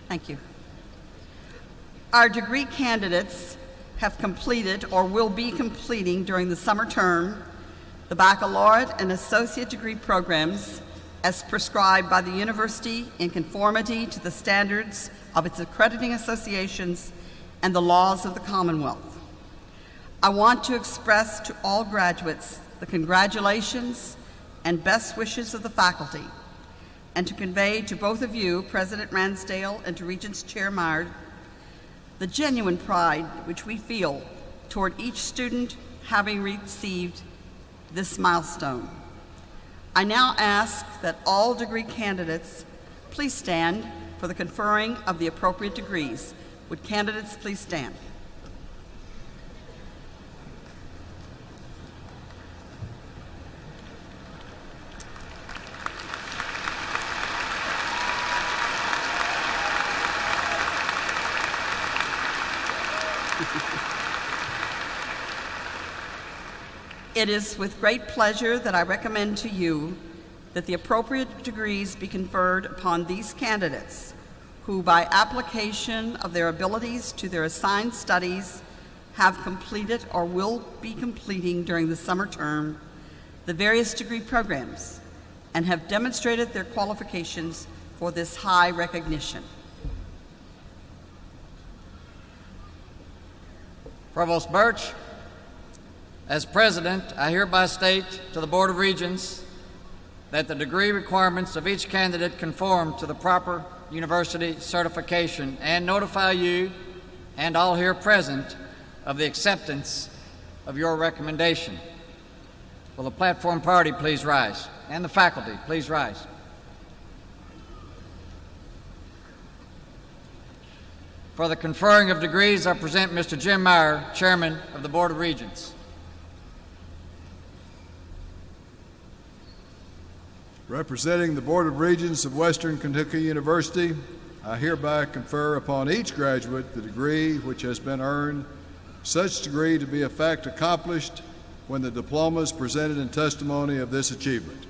Thank you. Our degree candidates have completed or will be completing during the summer term the baccalaureate and associate degree programs as prescribed by the university in conformity to the standards of its accrediting associations and the laws of the Commonwealth. I want to express to all graduates the congratulations and best wishes of the faculty, and to convey to both of you, President Ransdale, and to Regents Chair Meyer, the genuine pride which we feel toward each student having received this milestone. I now ask that all degree candidates please stand for the conferring of the appropriate degrees. Would candidates please stand? It is with great pleasure that I recommend to you that the appropriate degrees be conferred upon these candidates who, by application of their abilities to their assigned studies, have completed or will be completing during the summer term the various degree programs and have demonstrated their qualifications for this high recognition. Provost Birch, as president, I hereby state to the Board of Regents that the degree requirements of each candidate conform to the proper university certification, and notify you and all here present of the acceptance of your recommendation. Will the platform party please rise? And the faculty, please rise. For the conferring of degrees, I present Mr. Jim Meyer, Chairman of the Board of Regents. Representing the Board of Regents of Western Kentucky University, I hereby confer upon each graduate the degree which has been earned, such degree to be a fact accomplished when the diploma is presented in testimony of this achievement.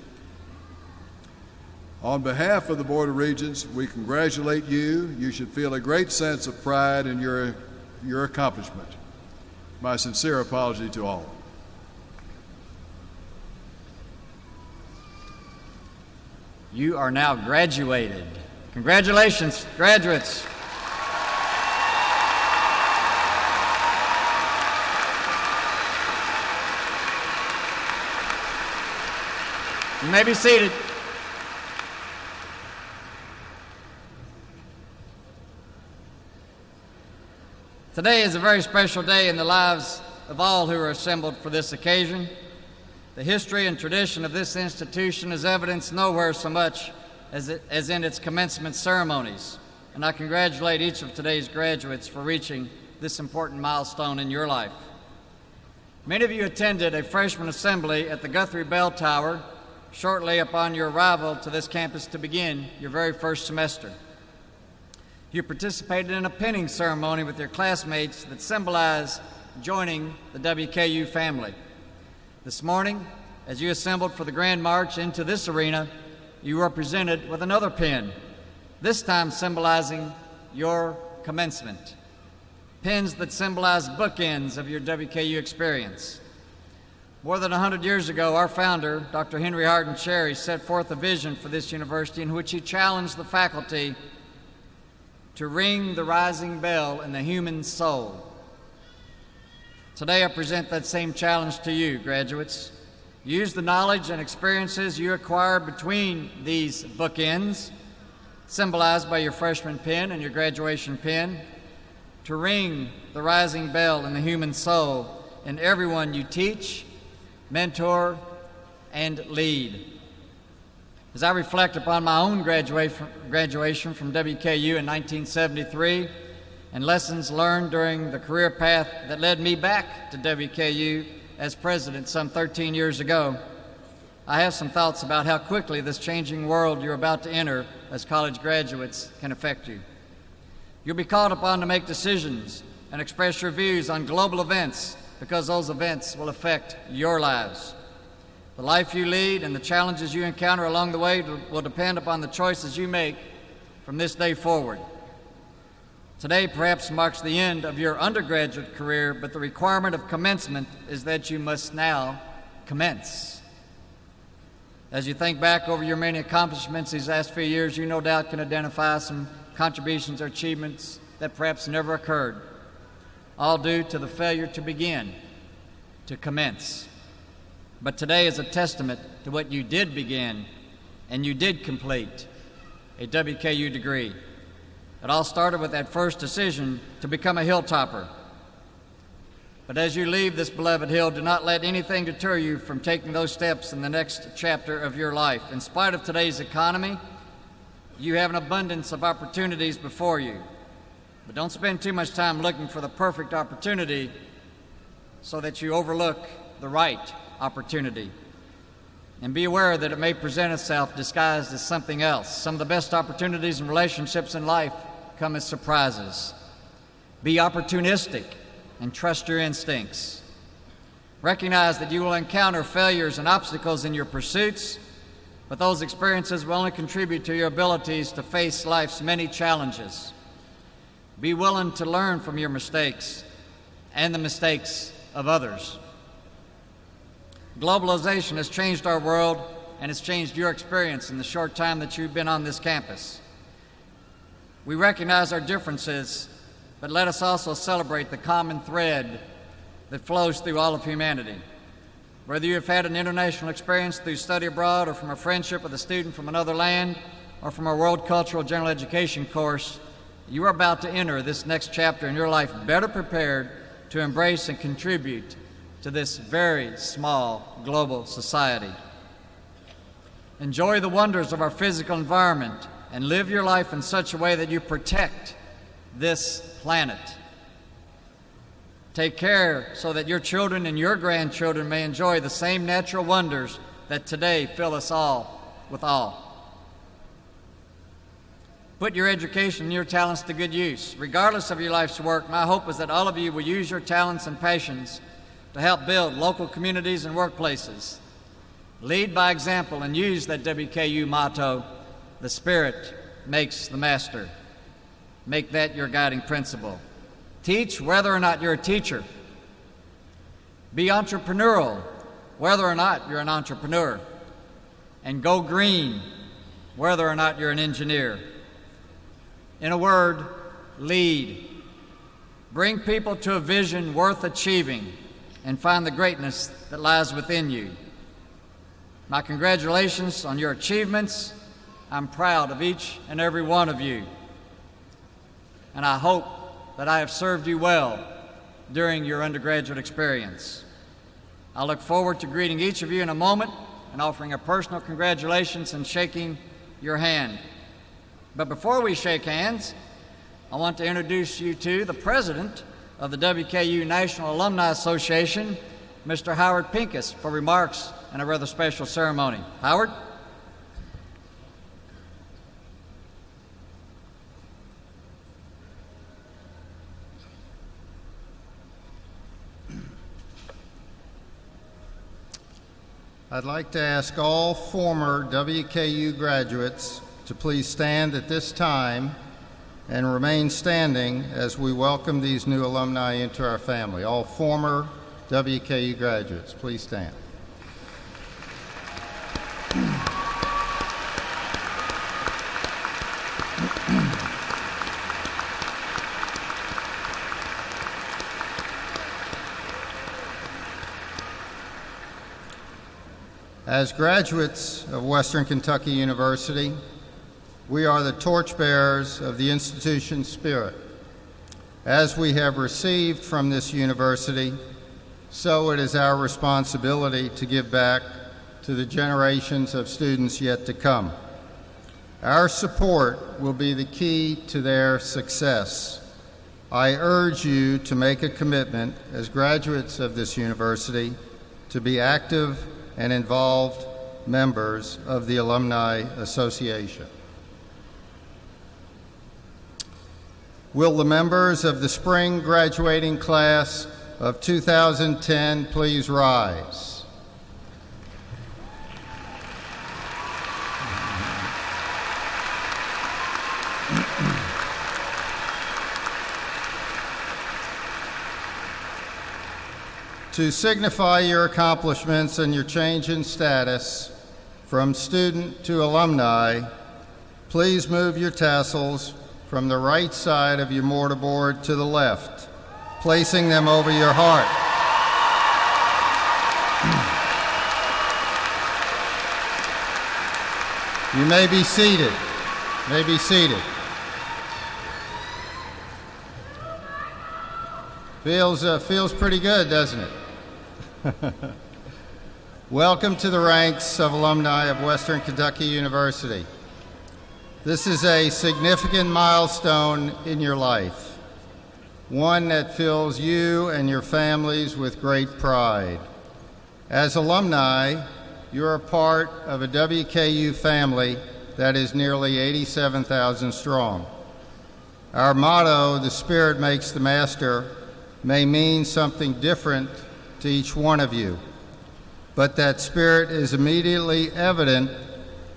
On behalf of the Board of Regents, we congratulate you. You should feel a great sense of pride in your accomplishment. My sincere apology to all. You are now graduated. Congratulations, graduates. You may be seated. Today is a very special day in the lives of all who are assembled for this occasion. The history and tradition of this institution is evidenced nowhere so much as in its commencement ceremonies, and I congratulate each of today's graduates for reaching this important milestone in your life. Many of you attended a freshman assembly at the Guthrie Bell Tower shortly upon your arrival to this campus to begin your very first semester. You participated in a pinning ceremony with your classmates that symbolized joining the WKU family. This morning, as you assembled for the Grand March into this arena, you were presented with another pin, this time symbolizing your commencement. Pins that symbolize bookends of your WKU experience. More than 100 years ago, our founder, Dr. Henry Hardin Cherry, set forth a vision for this university in which he challenged the faculty to ring the rising bell in the human soul. Today, I present that same challenge to you, graduates. Use the knowledge and experiences you acquired between these bookends, symbolized by your freshman pin and your graduation pin, to ring the rising bell in the human soul in everyone you teach, mentor, and lead. As I reflect upon my own graduation from WKU in 1973 and lessons learned during the career path that led me back to WKU as president some 13 years ago, I have some thoughts about how quickly this changing world you're about to enter as college graduates can affect you. You'll be called upon to make decisions and express your views on global events because those events will affect your lives. The life you lead and the challenges you encounter along the way will depend upon the choices you make from this day forward. Today perhaps marks the end of your undergraduate career, but the requirement of commencement is that you must now commence. As you think back over your many accomplishments these last few years, you no doubt can identify some contributions or achievements that perhaps never occurred, all due to the failure to begin, to commence. But today is a testament to what you did begin and you did complete, a WKU degree. It all started with that first decision to become a hilltopper. But as you leave this beloved hill, do not let anything deter you from taking those steps in the next chapter of your life. In spite of today's economy, you have an abundance of opportunities before you. But don't spend too much time looking for the perfect opportunity so that you overlook the right opportunity. And be aware that it may present itself disguised as something else. Some of the best opportunities and relationships in life come as surprises. Be opportunistic and trust your instincts. Recognize that you will encounter failures and obstacles in your pursuits, but those experiences will only contribute to your abilities to face life's many challenges. Be willing to learn from your mistakes and the mistakes of others. Globalization has changed our world, and it's changed your experience in the short time that you've been on this campus. We recognize our differences, but let us also celebrate the common thread that flows through all of humanity. Whether you have had an international experience through study abroad, or from a friendship with a student from another land, or from a World Cultural General Education course, you are about to enter this next chapter in your life better prepared to embrace and contribute to this very small global society. Enjoy the wonders of our physical environment and live your life in such a way that you protect this planet. Take care so that your children and your grandchildren may enjoy the same natural wonders that today fill us all with awe. Put your education and your talents to good use. Regardless of your life's work, my hope is that all of you will use your talents and passions to help build local communities and workplaces. Lead by example and use that WKU motto, "The Spirit makes the master." Make that your guiding principle. Teach whether or not you're a teacher. Be entrepreneurial whether or not you're an entrepreneur. And go green whether or not you're an engineer. In a word, lead. Bring people to a vision worth achieving and find the greatness that lies within you. My congratulations on your achievements. I'm proud of each and every one of you. And I hope that I have served you well during your undergraduate experience. I look forward to greeting each of you in a moment and offering a personal congratulations and shaking your hand. But before we shake hands, I want to introduce you to the president of the WKU National Alumni Association, Mr. Howard Pincus, for remarks and a rather special ceremony. Howard? I'd like to ask all former WKU graduates to please stand at this time and remain standing as we welcome these new alumni into our family. All former WKU graduates, please stand. As graduates of Western Kentucky University, we are the torchbearers of the institution's spirit. As we have received from this university, so it is our responsibility to give back to the generations of students yet to come. Our support will be the key to their success. I urge you to make a commitment as graduates of this university to be active and involved members of the Alumni Association. Will the members of the spring graduating class of 2010 please rise? To signify your accomplishments and your change in status from student to alumni, please move your tassels from the right side of your mortarboard to the left, placing them over your heart. You may be seated. Feels pretty good, doesn't it? Welcome to the ranks of alumni of Western Kentucky University. This is a significant milestone in your life, one that fills you and your families with great pride. As alumni, you're a part of a WKU family that is nearly 87,000 strong. Our motto, "The Spirit makes the master," may mean something different to each one of you, but that spirit is immediately evident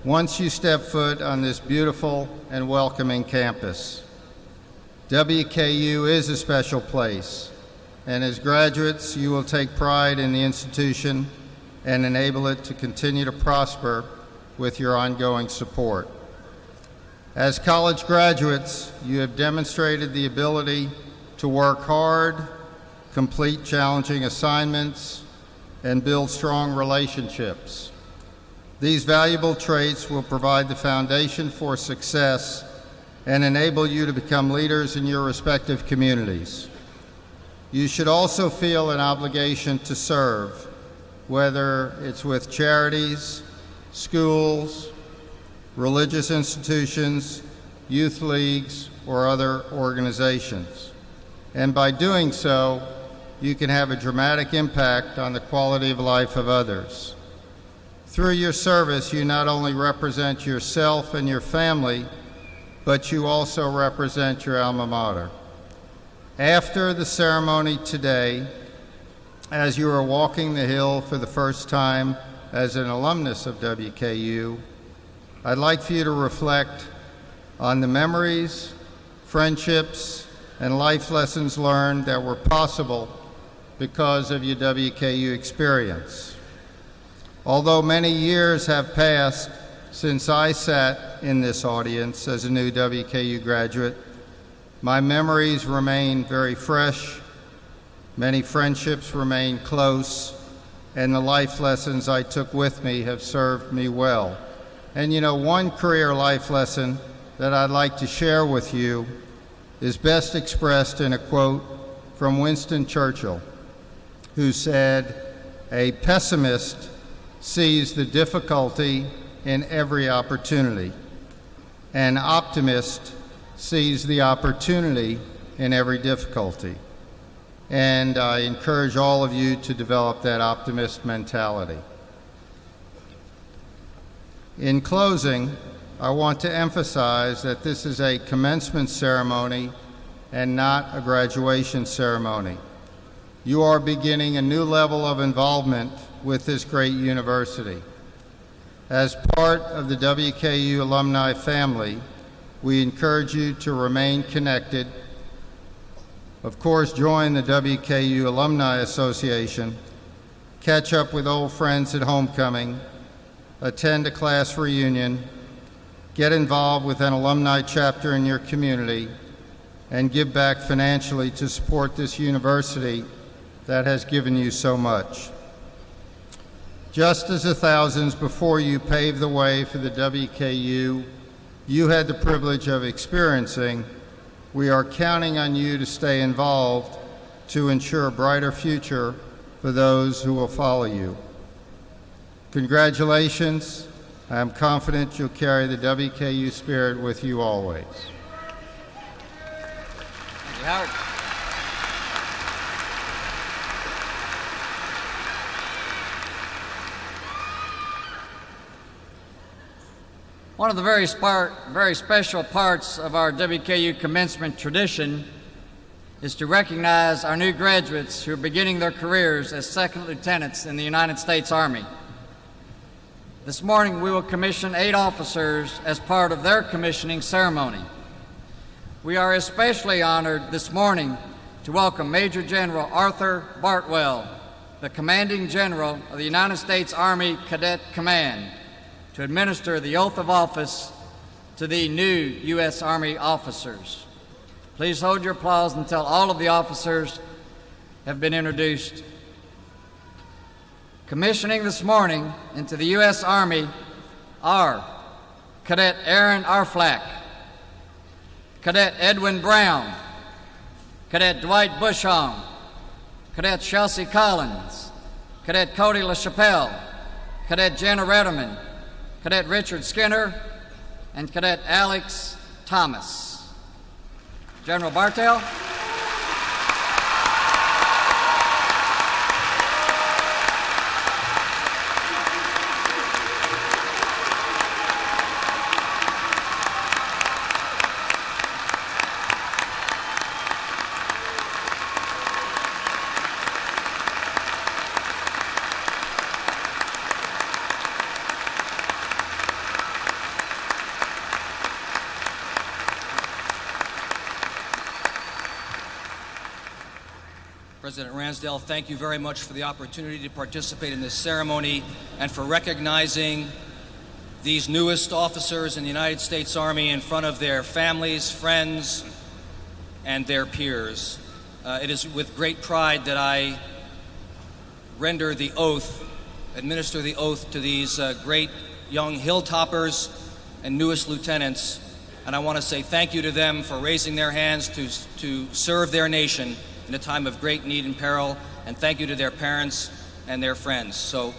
once you step foot on this beautiful and welcoming campus. WKU is a special place, and as graduates, you will take pride in the institution and enable it to continue to prosper with your ongoing support. As college graduates, you have demonstrated the ability to work hard, complete challenging assignments, and build strong relationships. These valuable traits will provide the foundation for success and enable you to become leaders in your respective communities. You should also feel an obligation to serve, whether it's with charities, schools, religious institutions, youth leagues, or other organizations. And by doing so, you can have a dramatic impact on the quality of life of others. Through your service, you not only represent yourself and your family, but you also represent your alma mater. After the ceremony today, as you are walking the hill for the first time as an alumnus of WKU, I'd like for you to reflect on the memories, friendships, and life lessons learned that were possible because of your WKU experience. Although many years have passed since I sat in this audience as a new WKU graduate, my memories remain very fresh, many friendships remain close, and the life lessons I took with me have served me well. And you know, one career life lesson that I'd like to share with you is best expressed in a quote from Winston Churchill, who said, "A pessimist sees the difficulty in every opportunity. An optimist sees the opportunity in every difficulty." And I encourage all of you to develop that optimist mentality. In closing, I want to emphasize that this is a commencement ceremony and not a graduation ceremony. You are beginning a new level of involvement with this great university. As part of the WKU alumni family, we encourage you to remain connected. Of course, join the WKU Alumni Association, catch up with old friends at homecoming, attend a class reunion, get involved with an alumni chapter in your community, and give back financially to support this university that has given you so much. Just as the thousands before you paved the way for the WKU you had the privilege of experiencing, we are counting on you to stay involved to ensure a brighter future for those who will follow you. Congratulations. I am confident you'll carry the WKU spirit with you always. Thank you, Howard. One of the very special parts of our WKU commencement tradition is to recognize our new graduates who are beginning their careers as second lieutenants in the United States Army. This morning, we will commission 8 officers as part of their commissioning ceremony. We are especially honored this morning to welcome Major General Arthur Bartwell, the Commanding General of the United States Army Cadet Command, to administer the oath of office to the new U.S. Army officers. Please hold your applause until all of the officers have been introduced. Commissioning this morning into the U.S. Army are Cadet Aaron Arflack, Cadet Edwin Brown, Cadet Dwight Bushong, Cadet Chelsea Collins, Cadet Cody LaChapelle, Cadet Jenna Retterman, Cadet Richard Skinner, and Cadet Alex Thomas. General Bartell. President Ransdell, thank you very much for the opportunity to participate in this ceremony and for recognizing these newest officers in the United States Army in front of their families, friends, and their peers. it is with great pride that I administer the oath to these great young hilltoppers and newest lieutenants. And I want to say thank you to them for raising their hands to serve their nation in a time of great need and peril. And thank you to their parents and their friends. So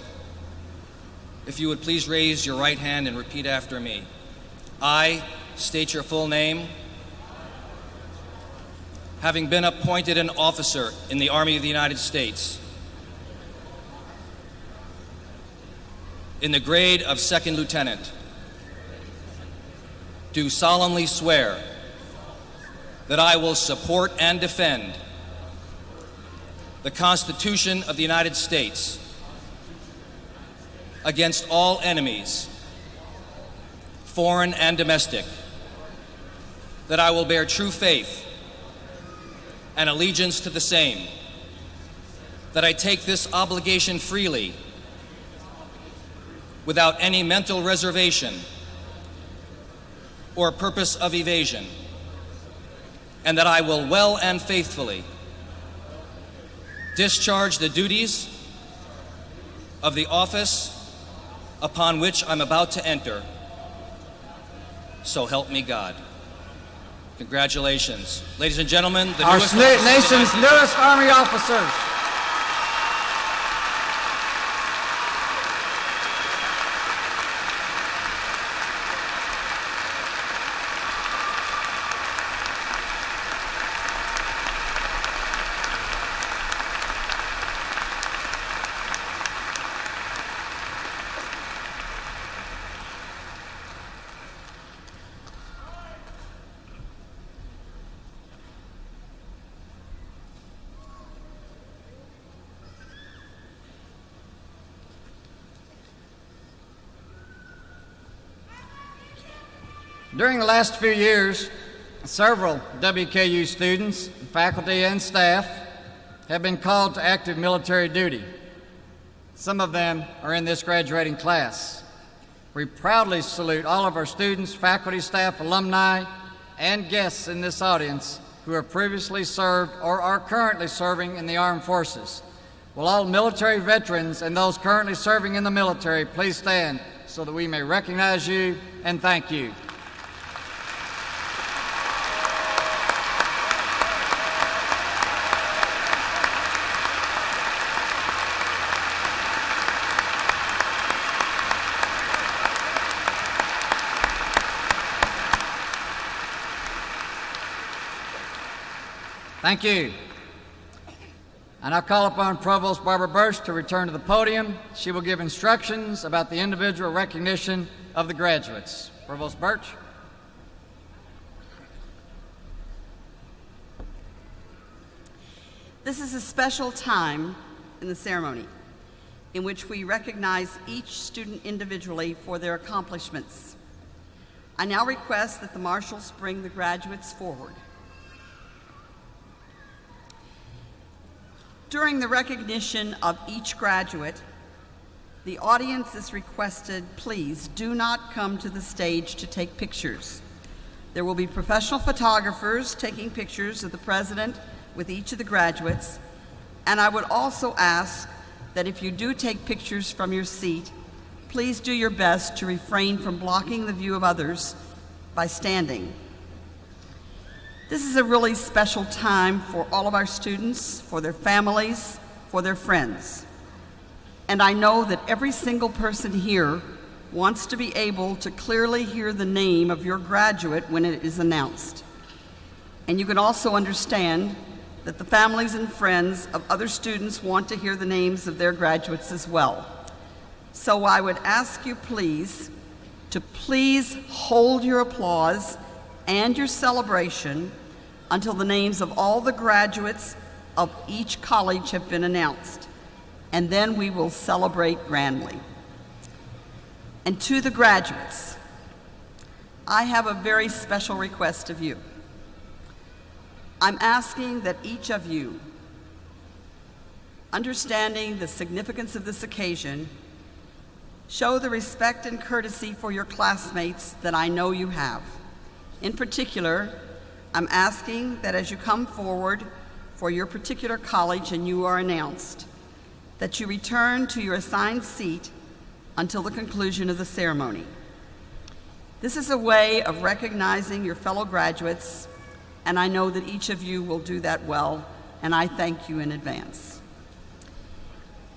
if you would please raise your right hand and repeat after me. I state your full name. Having been appointed an officer in the Army of the United States in the grade of second lieutenant, do solemnly swear that I will support and defend the Constitution of the United States against all enemies, foreign and domestic, that I will bear true faith and allegiance to the same, that I take this obligation freely without any mental reservation or purpose of evasion, and that I will well and faithfully discharge the duties of the office upon which I'm about to enter. So help me God. Congratulations. Ladies and gentlemen, the nation's newest Army officers. During the last few years, several WKU students, faculty, and staff have been called to active military duty. Some of them are in this graduating class. We proudly salute all of our students, faculty, staff, alumni, and guests in this audience who have previously served or are currently serving in the armed forces. Will all military veterans and those currently serving in the military please stand so that we may recognize you and thank you. Thank you. I now call upon Provost Barbara Birch to return to the podium. She will give instructions about the individual recognition of the graduates. Provost Birch. This is a special time in the ceremony in which we recognize each student individually for their accomplishments. I now request that the marshals bring the graduates forward. During the recognition of each graduate, the audience is requested, please do not come to the stage to take pictures. There will be professional photographers taking pictures of the president with each of the graduates, and I would also ask that if you do take pictures from your seat, please do your best to refrain from blocking the view of others by standing. This is a really special time for all of our students, for their families, for their friends. And I know that every single person here wants to be able to clearly hear the name of your graduate when it is announced. And you can also understand that the families and friends of other students want to hear the names of their graduates as well. So I would ask you please to hold your applause and your celebration until the names of all the graduates of each college have been announced, and then we will celebrate grandly. And to the graduates, I have a very special request of you. I'm asking that each of you, understanding the significance of this occasion, show the respect and courtesy for your classmates that I know you have. In particular, I'm asking that as you come forward for your particular college and you are announced, that you return to your assigned seat until the conclusion of the ceremony. This is a way of recognizing your fellow graduates, and I know that each of you will do that well, and I thank you in advance.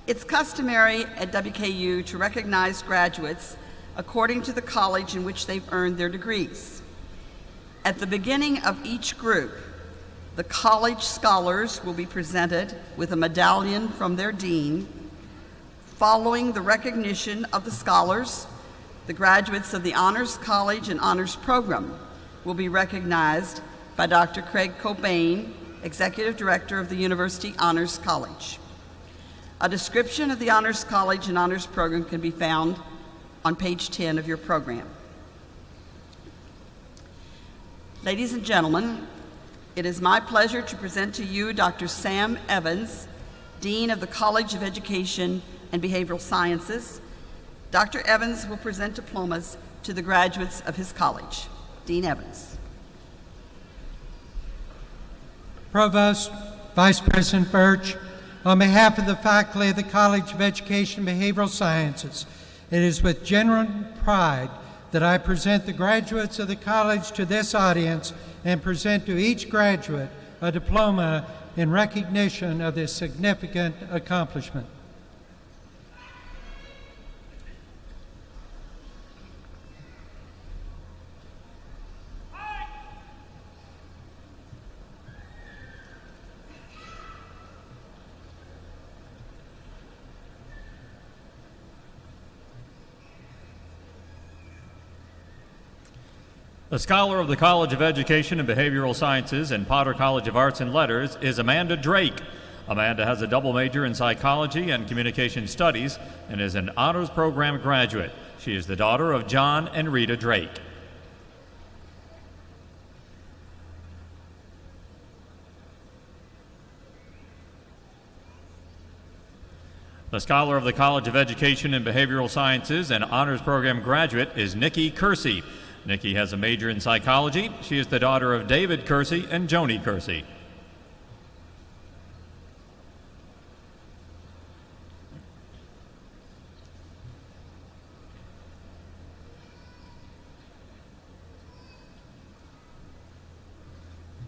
It's customary at WKU to recognize graduates according to the college in which they've earned their degrees. At the beginning of each group, the college scholars will be presented with a medallion from their dean. Following the recognition of the scholars, the graduates of the Honors College and Honors Program will be recognized by Dr. Craig Cobain, Executive Director of the University Honors College. A description of the Honors College and Honors Program can be found on page 10 of your program. Ladies and gentlemen, it is my pleasure to present to you Dr. Sam Evans, Dean of the College of Education and Behavioral Sciences. Dr. Evans will present diplomas to the graduates of his college. Dean Evans. Provost, Vice President Birch, on behalf of the faculty of the College of Education and Behavioral Sciences, it is with genuine pride that I present the graduates of the college to this audience and present to each graduate a diploma in recognition of this significant accomplishment. The scholar of the College of Education and Behavioral Sciences and Potter College of Arts and Letters is Amanda Drake. Amanda has a double major in psychology and communication studies and is an honors program graduate. She is the daughter of John and Rita Drake. The scholar of the College of Education and Behavioral Sciences and honors program graduate is Nikki Kersey. Nikki has a major in psychology. She is the daughter of David Kersey and Joni Kersey.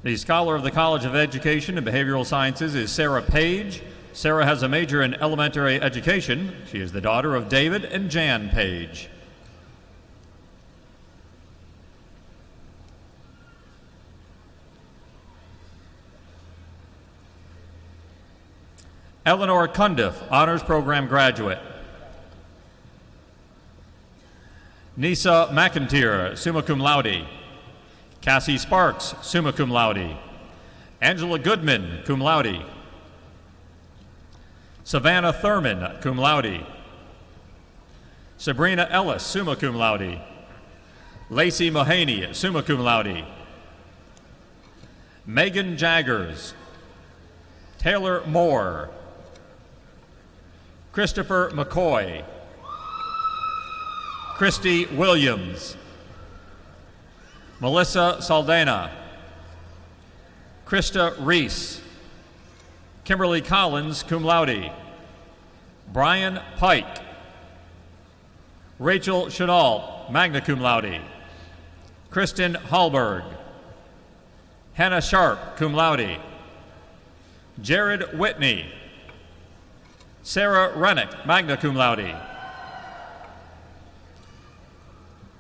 The scholar of the College of Education and Behavioral Sciences is Sarah Page. Sarah has a major in elementary education. She is the daughter of David and Jan Page. Eleanor Cundiff, honors program graduate. Nisa McIntyre, summa cum laude. Cassie Sparks, summa cum laude. Angela Goodman, cum laude. Savannah Thurman, cum laude. Sabrina Ellis, summa cum laude. Lacey Mahaney, summa cum laude. Megan Jaggers. Taylor Moore. Christopher McCoy. Christy Williams. Melissa Saldana. Krista Reese. Kimberly Collins, cum laude. Brian Pike. Rachel Chenault, magna cum laude. Kristen Hallberg. Hannah Sharp, cum laude. Jared Whitney. Sarah Rennick, magna cum laude.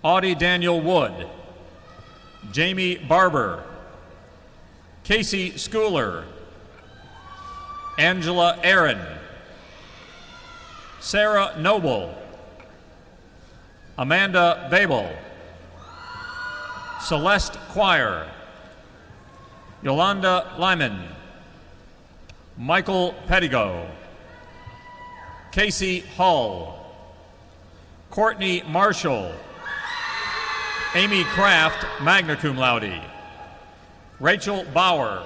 Audie Daniel Wood. Jamie Barber. Casey Schooler. Angela Aaron. Sarah Noble. Amanda Babel. Celeste Choir. Yolanda Lyman. Michael Pettigo. Casey Hall. Courtney Marshall. Amy Kraft, magna cum laude. Rachel Bauer.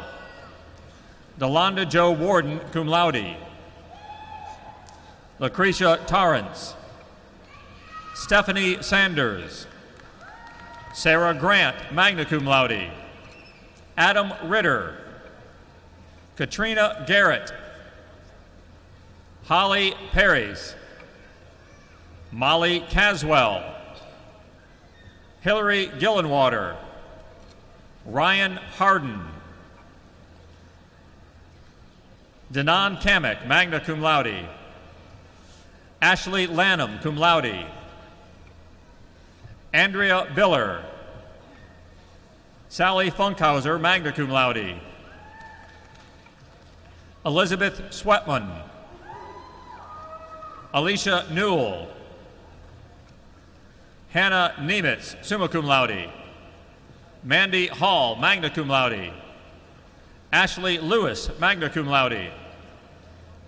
Delonda Jo Warden, cum laude. Lucretia Torrance. Stephanie Sanders. Sarah Grant, magna cum laude. Adam Ritter. Katrina Garrett, Holly Perrys, Molly Caswell, Hillary Gillenwater, Ryan Harden, Denon Kamek, magna cum laude, Ashley Lanham, cum laude, Andrea Biller, Sally Funkhauser, magna cum laude, Elizabeth Sweatman, Alicia Newell, Hannah Nemitz, summa cum laude, Mandy Hall, magna cum laude, Ashley Lewis, magna cum laude,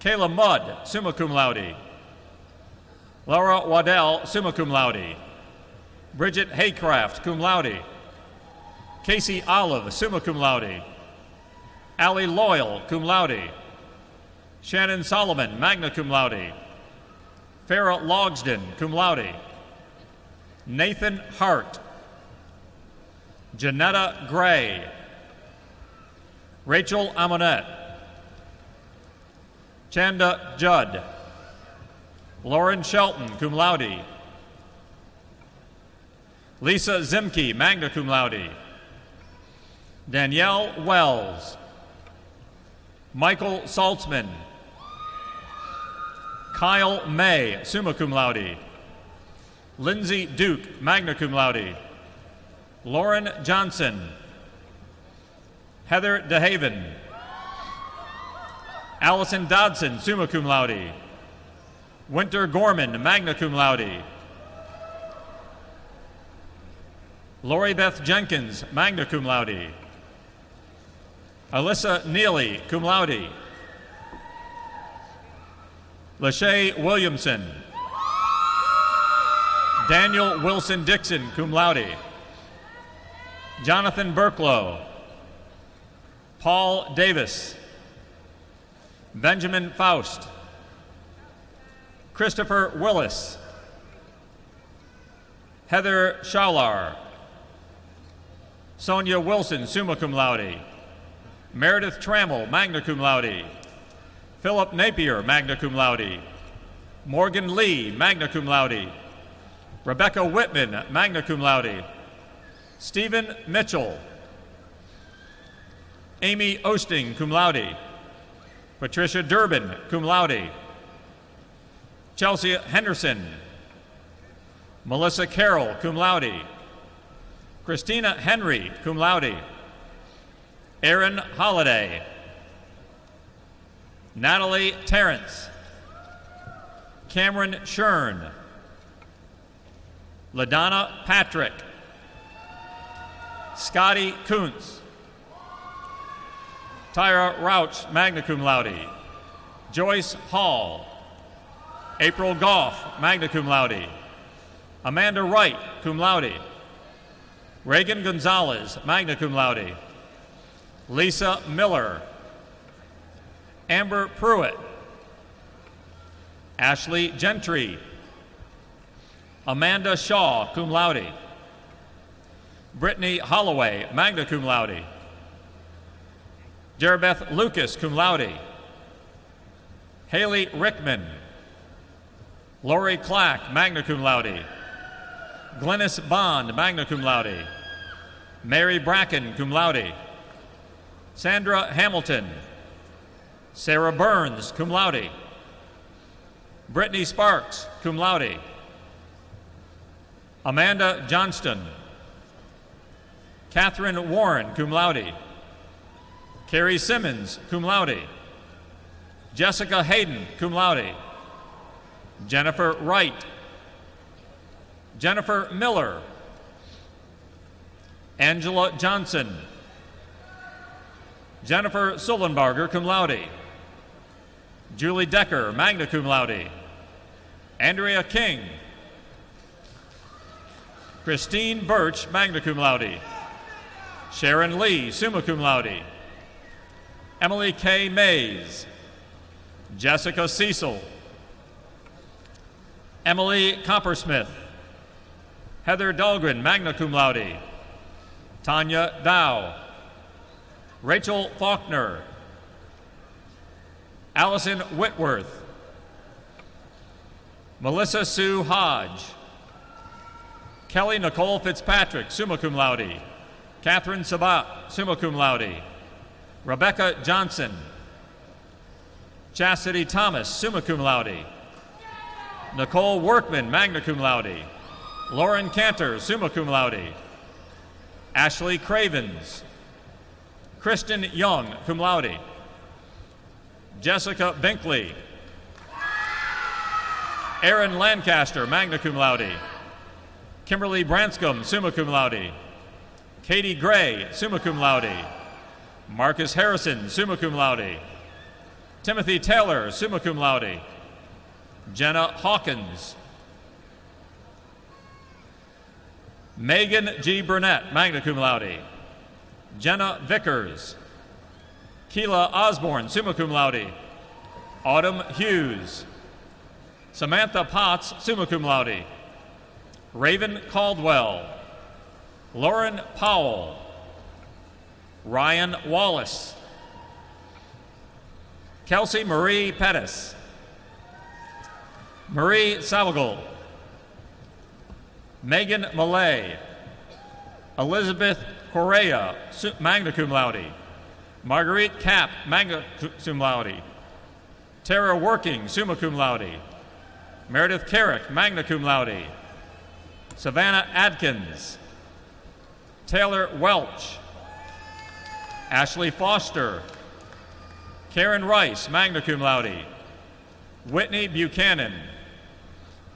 Kayla Mudd, summa cum laude, Laura Waddell, summa cum laude, Bridget Haycraft, cum laude, Casey Olive, summa cum laude, Allie Loyal, cum laude, Shannon Solomon, magna cum laude, Farrah Logsden, cum laude, Nathan Hart, Janetta Gray, Rachel Amonette, Chanda Judd, Lauren Shelton, cum laude, Lisa Zimke, magna cum laude, Danielle Wells, Michael Saltzman, Kyle May, summa cum laude, Lindsay Duke, magna cum laude, Lauren Johnson, Heather DeHaven, Allison Dodson, summa cum laude, Winter Gorman, magna cum laude, Lori Beth Jenkins, magna cum laude, Alyssa Neely, cum laude, Lachey Williamson, Daniel Wilson Dixon, cum laude, Jonathan Burklow, Paul Davis, Benjamin Faust, Christopher Willis, Heather Schalar, Sonia Wilson, summa cum laude, Meredith Trammell, magna cum laude, Philip Napier, magna cum laude, Morgan Lee, magna cum laude, Rebecca Whitman, magna cum laude, Stephen Mitchell, Amy Osting, cum laude, Patricia Durbin, cum laude, Chelsea Henderson, Melissa Carroll, cum laude, Christina Henry, cum laude, Aaron Holliday, Natalie Terrence, Cameron Shern, LaDonna Patrick, Scotty Kuntz, Tyra Rauch, magna cum laude, Joyce Hall, April Goff, magna cum laude, Amanda Wright, cum laude, Reagan Gonzalez, magna cum laude, Lisa Miller, Amber Pruitt, Ashley Gentry, Amanda Shaw, cum laude, Brittany Holloway, magna cum laude, Jerabeth Lucas, cum laude, Haley Rickman, Lori Clack, magna cum laude, Glennis Bond, magna cum laude, Mary Bracken, cum laude, Sandra Hamilton, Sarah Burns, cum laude, Brittany Sparks, cum laude, Amanda Johnston, Catherine Warren, cum laude, Carrie Simmons, cum laude, Jessica Hayden, cum laude, Jennifer Wright, Jennifer Miller, Angela Johnson, Jennifer Sullenbarger, cum laude, Julie Decker, magna cum laude, Andrea King, Christine Birch, magna cum laude, Sharon Lee, summa cum laude, Emily K. Mays, Jessica Cecil, Emily Coppersmith, Heather Dahlgren, magna cum laude, Tanya Dow, Rachel Faulkner, Allison Whitworth, Melissa Sue Hodge, Kelly Nicole Fitzpatrick, summa cum laude. Catherine Sabat, summa cum laude. Rebecca Johnson, Chastity Thomas, summa cum laude. Nicole Workman, magna cum laude. Lauren Cantor, summa cum laude. Ashley Cravens, Kristen Young, cum laude. Jessica Binkley, Aaron Lancaster, magna cum laude. Kimberly Branscombe, summa cum laude. Katie Gray, summa cum laude. Marcus Harrison, summa cum laude. Timothy Taylor, summa cum laude. Jenna Hawkins. Megan G. Burnett, magna cum laude. Jenna Vickers. Keela Osborne, summa cum laude. Autumn Hughes. Samantha Potts, summa cum laude. Raven Caldwell. Lauren Powell. Ryan Wallace. Kelsey Marie Pettis. Marie Savagal. Megan Millay. Elizabeth Correa, magna cum laude. Marguerite Kapp, magna cum laude. Tara Working, summa cum laude. Meredith Carrick, magna cum laude. Savannah Adkins. Taylor Welch. Ashley Foster. Karen Rice, magna cum laude. Whitney Buchanan.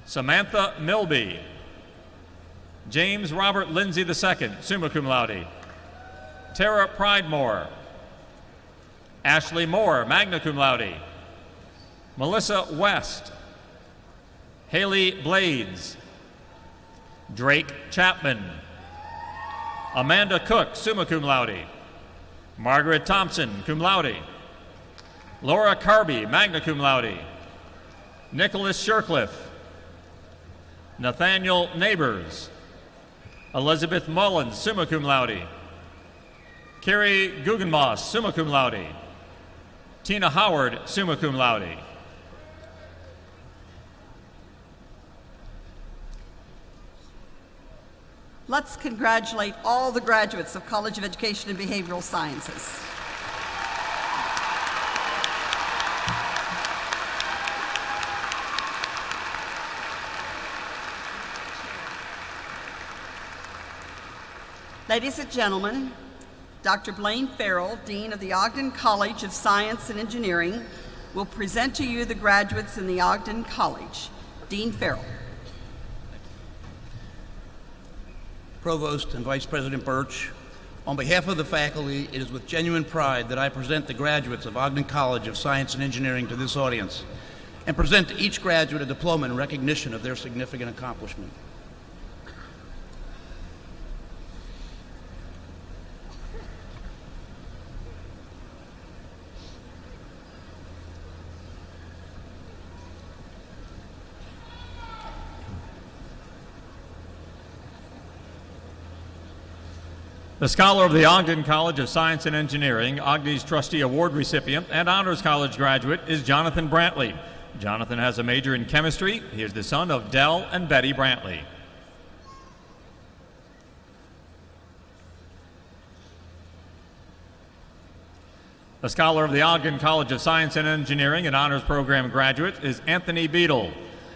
Samantha Milby. James Robert Lindsay II, summa cum laude. Tara Pridemore. Ashley Moore, magna cum laude. Melissa West. Haley Blades. Drake Chapman. Amanda Cook, summa cum laude. Margaret Thompson, cum laude. Laura Carby, magna cum laude. Nicholas Shercliffe. Nathaniel Neighbors. Elizabeth Mullins, summa cum laude. Carrie Guggenmoss, summa cum laude. Tina Howard, summa cum laude. Let's congratulate all the graduates of College of Education and Behavioral Sciences. Ladies and gentlemen, Dr. Blaine Farrell, Dean of the Ogden College of Science and Engineering, will present to you the graduates in the Ogden College. Dean Farrell. Provost and Vice President Birch, on behalf of the faculty, it is with genuine pride that I present the graduates of Ogden College of Science and Engineering to this audience and present to each graduate a diploma in recognition of their significant accomplishment. The Scholar of the Ogden College of Science and Engineering, Ogden's Trustee Award recipient, and Honors College graduate is Jonathan Brantley. Jonathan has a major in chemistry. He is the son of Dell and Betty Brantley. The Scholar of the Ogden College of Science and Engineering and Honors Program graduate is Anthony Beadle.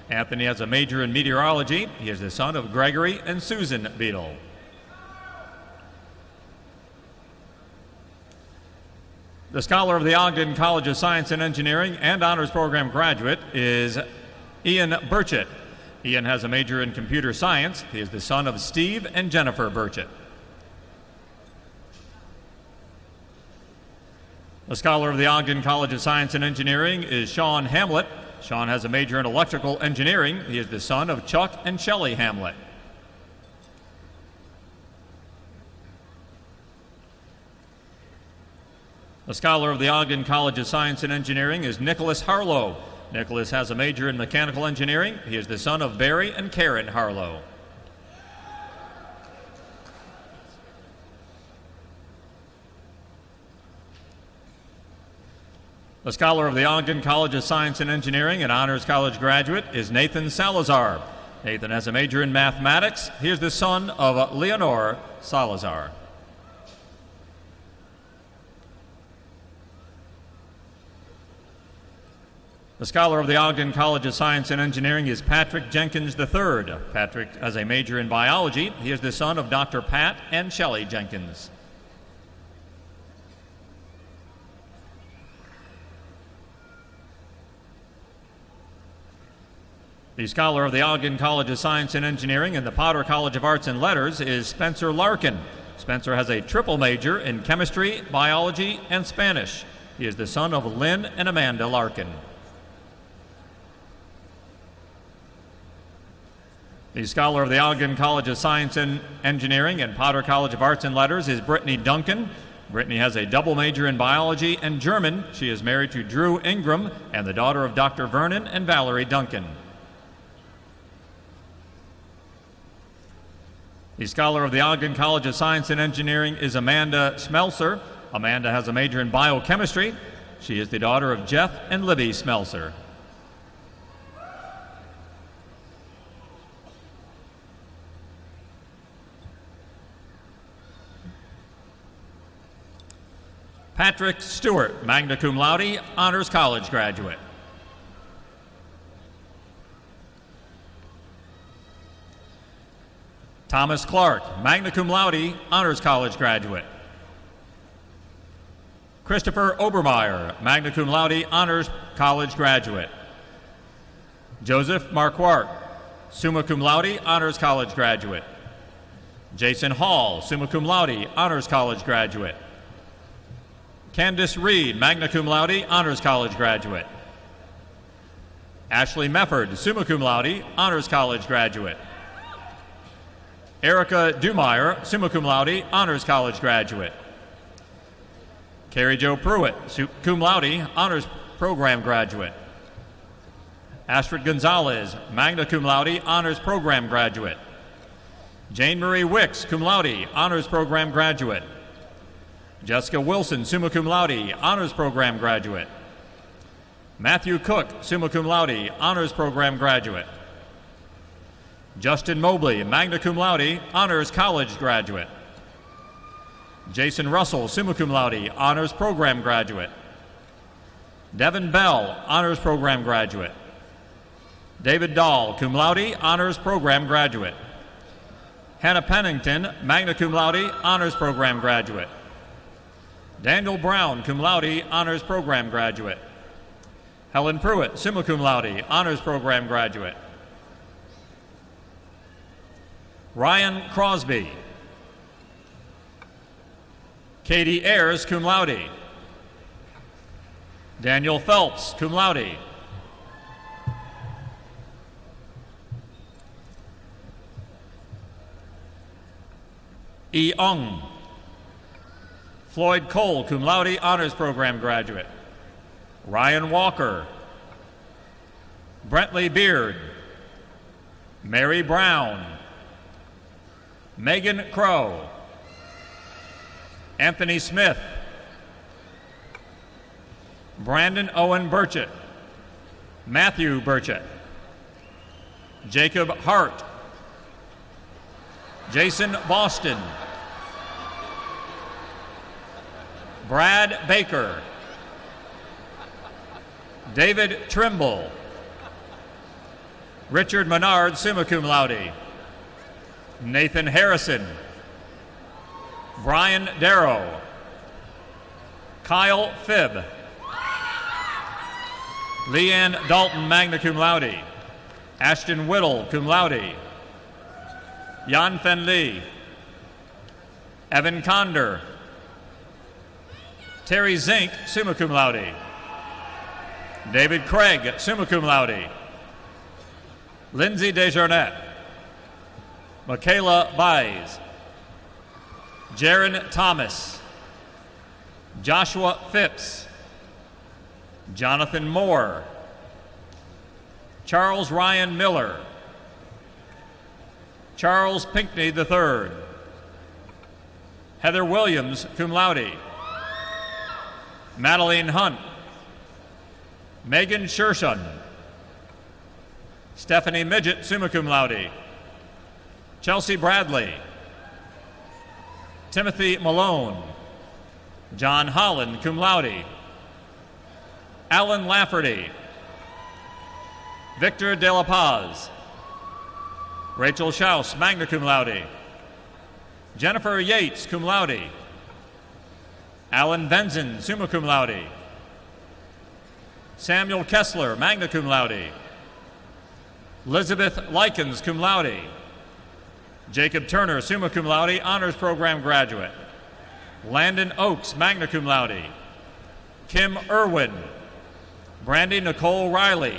Anthony has a major in meteorology. He is the son of Gregory and Susan Beadle. The Scholar of the Ogden College of Science and Engineering and Honors Program graduate is Ian Burchett. Ian has a major in computer science. He is the son of Steve and Jennifer Burchett. The Scholar of the Ogden College of Science and Engineering is Sean Hamlet. Sean has a major in electrical engineering. He is the son of Chuck and Shelley Hamlet. The Scholar of the Ogden College of Science and Engineering is Nicholas Harlow. Nicholas has a major in mechanical engineering. He is the son of Barry and Karen Harlow. The Scholar of the Ogden College of Science and Engineering and Honors College graduate is Nathan Salazar. Nathan has a major in mathematics. He is the son of Leonore Salazar. The Scholar of the Ogden College of Science and Engineering is Patrick Jenkins III. Patrick has a major in biology. He is the son of Dr. Pat and Shelley Jenkins. The Scholar of the Ogden College of Science and Engineering and the Potter College of Arts and Letters is Spencer Larkin. Spencer has a triple major in chemistry, biology, and Spanish. He is the son of Lynn and Amanda Larkin. The Scholar of the Ogden College of Science and Engineering and Potter College of Arts and Letters is Brittany Duncan. Brittany has a double major in biology and German. She is married to Drew Ingram and the daughter of Dr. Vernon and Valerie Duncan. The Scholar of the Ogden College of Science and Engineering is Amanda Smelser. Amanda has a major in biochemistry. She is the daughter of Jeff and Libby Smelser. Patrick Stewart, magna cum laude, Honors College graduate. Thomas Clark, magna cum laude, Honors College graduate. Christopher Obermeyer, magna cum laude, Honors College graduate. Joseph Marquardt, summa cum laude, Honors College graduate. Jason Hall, summa cum laude, Honors College graduate. Candace Reed, magna cum laude, Honors College graduate. Ashley Mefford, summa cum laude, Honors College graduate. Erica Dumeyer, summa cum laude, Honors College graduate. Carrie Jo Pruitt, cum laude, Honors Program graduate. Astrid Gonzalez, magna cum laude, Honors Program graduate. Jane Marie Wicks, cum laude, Honors Program graduate. Jessica Wilson, summa cum laude, Honors Program graduate. Matthew Cook, summa cum laude, Honors Program graduate. Justin Mobley, magna cum laude, Honors College graduate. Jason Russell, summa cum laude, Honors Program graduate. Devin Bell, Honors Program graduate. David Dahl, cum laude, Honors Program graduate. Hannah Pennington, magna cum laude, Honors Program graduate. Daniel Brown, cum laude, Honors Program graduate. Helen Pruitt, summa cum laude, Honors Program graduate. Ryan Crosby. Katie Ayers, cum laude. Daniel Phelps, cum laude. E. Ung. Floyd Cole, cum laude, Honors Program graduate. Ryan Walker. Brentley Beard. Mary Brown. Megan Crow. Anthony Smith. Brandon Owen Burchett. Matthew Burchett. Jacob Hart. Jason Boston. Brad Baker. David Trimble. Richard Menard, summa cum laude. Nathan Harrison. Brian Darrow. Kyle Phibb. Leanne Dalton, magna cum laude. Ashton Whittle, cum laude. Yan Fen Lee. Evan Conder. Terry Zink, summa cum laude. David Craig, summa cum laude. Lindsay Desjardins. Michaela Baez. Jaron Thomas. Joshua Phipps. Jonathan Moore. Charles Ryan Miller. Charles Pinkney III. Heather Williams, cum laude. Madeline Hunt. Megan Shershon. Stephanie Midget, summa cum laude. Chelsea Bradley. Timothy Malone. John Holland, cum laude. Alan Lafferty. Victor De La Paz. Rachel Schaus, magna cum laude. Jennifer Yates, cum laude. Alan Venzen, summa cum laude. Samuel Kessler, magna cum laude. Elizabeth Likens, cum laude. Jacob Turner, summa cum laude, honors program graduate. Landon Oakes, magna cum laude. Kim Irwin. Brandy Nicole Riley.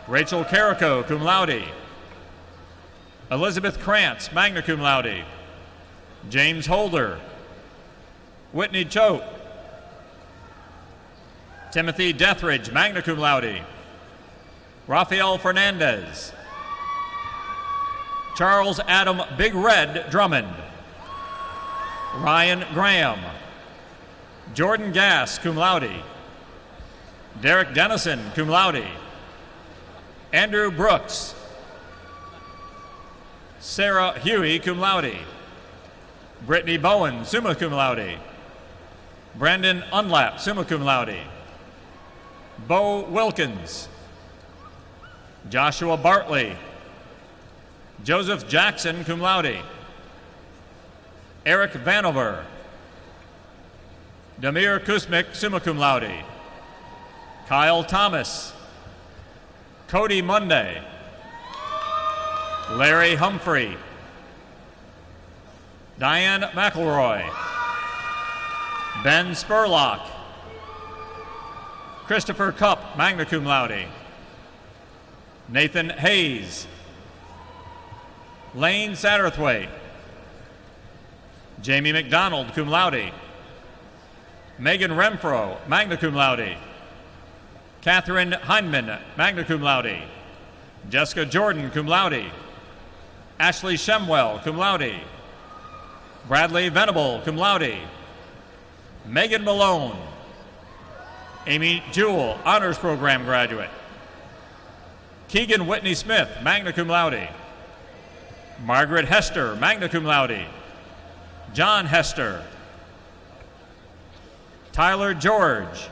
Rachel Carrico, cum laude. Elizabeth Krantz, magna cum laude. James Holder. Whitney Choate. Timothy Deathridge, magna cum laude. Rafael Fernandez. Charles Adam Big Red Drummond. Ryan Graham. Jordan Gass, cum laude. Derek Dennison, cum laude. Andrew Brooks. Sarah Huey, cum laude. Brittany Bowen, summa cum laude. Brandon Unlap, summa cum laude. Bo Wilkins. Joshua Bartley. Joseph Jackson, cum laude. Eric Vanover. Damir Kusmik, summa cum laude. Kyle Thomas. Cody Monday. Larry Humphrey. Diane McElroy. Ben Spurlock. Christopher Cupp, magna cum laude. Nathan Hayes. Lane Satterthwaite. Jamie McDonald, cum laude. Megan Renfro, magna cum laude. Catherine Heinman, magna cum laude. Jessica Jordan, cum laude. Ashley Shemwell, cum laude. Bradley Venable, cum laude. Megan Malone. Amy Jewell, honors program graduate. Keegan Whitney Smith, magna cum laude. Margaret Hester, magna cum laude. John Hester. Tyler George.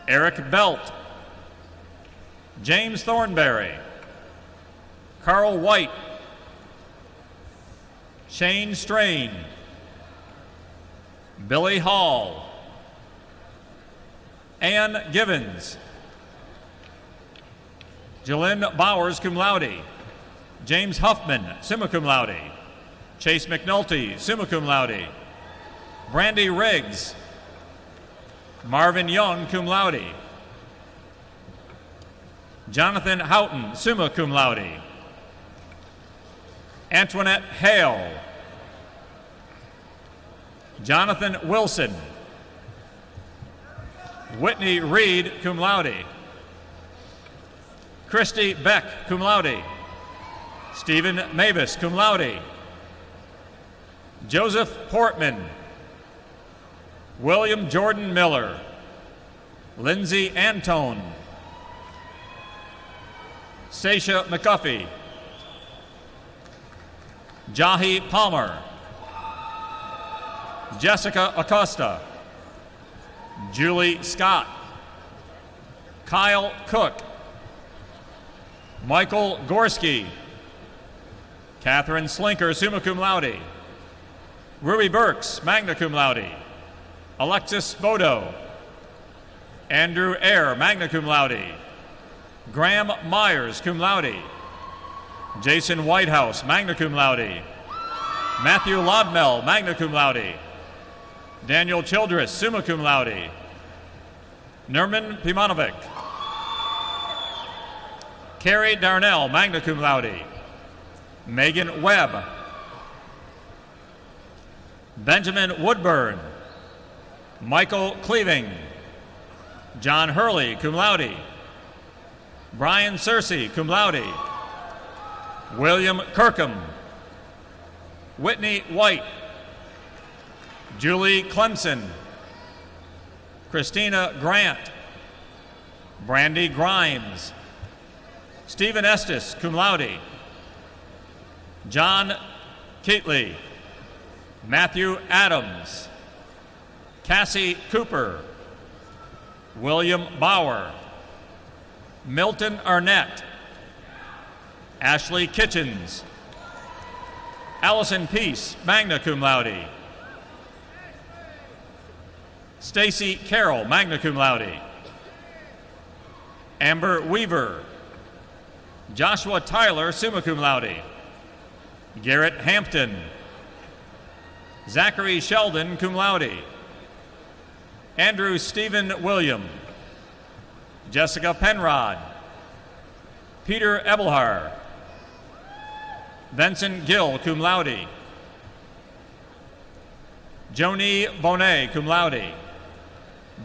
Eric Belt. James Thornberry. Carl White. Shane Strain. Billy Hall. Ann Givens. Jalen Bowers, cum laude. James Huffman, summa cum laude. Chase McNulty, summa cum laude. Brandy Riggs. Marvin Young, cum laude. Jonathan Houghton, summa cum laude. Antoinette Hale. Jonathan Wilson. Whitney Reed, cum laude. Christy Beck, cum laude. Stephen Mavis, cum laude. Joseph Portman. William Jordan Miller. Lindsay Antone. Stacia McGuffey. Jahi Palmer. Jessica Acosta. Julie Scott. Kyle Cook. Michael Gorski. Catherine Slinker, summa cum laude. Ruby Burks, magna cum laude. Alexis Bodo. Andrew Eyre, magna cum laude. Graham Myers, cum laude. Jason Whitehouse, magna cum laude. Matthew Lodmell, magna cum laude. Daniel Childress, summa cum laude. Nerman Pimanovic. Carrie Darnell, magna cum laude. Megan Webb. Benjamin Woodburn. Michael Cleaving. John Hurley, cum laude. Brian Searcy, cum laude. William Kirkham. Whitney White. Julie Clemson. Christina Grant, Brandy Grimes, Stephen Estes, cum laude, John Keatley, Matthew Adams, Cassie Cooper, William Bauer, Milton Arnett, Ashley Kitchens, Allison Peace, magna cum laude, Stacy Carroll, magna cum laude, Amber Weaver, Joshua Tyler, summa cum laude, Garrett Hampton, Zachary Sheldon, cum laude, Andrew Stephen William, Jessica Penrod, Peter Ebelhar, Vincent Gill, cum laude, Joni Bonet, cum laude,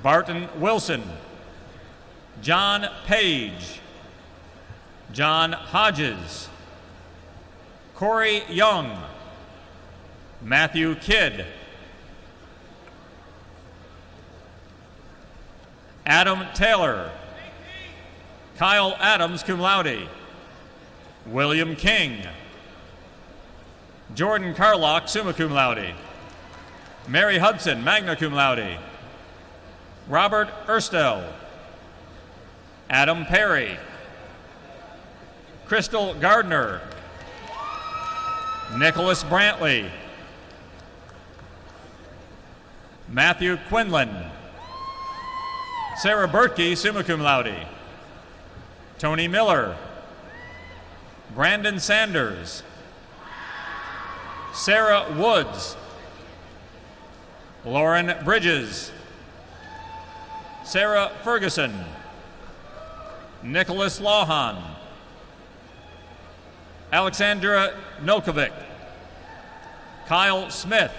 Barton Wilson, John Page, John Hodges, Corey Young, Matthew Kidd, Adam Taylor, Kyle Adams, cum laude, William King, Jordan Carlock, summa cum laude, Mary Hudson, magna cum laude, Robert Erstel, Adam Perry, Crystal Gardner, Nicholas Brantley, Matthew Quinlan, Sarah Bertkey, summa cum laude, Tony Miller, Brandon Sanders, Sarah Woods, Lauren Bridges, Sarah Ferguson, Nicholas Lawhan, Alexandra Nokovic, Kyle Smith,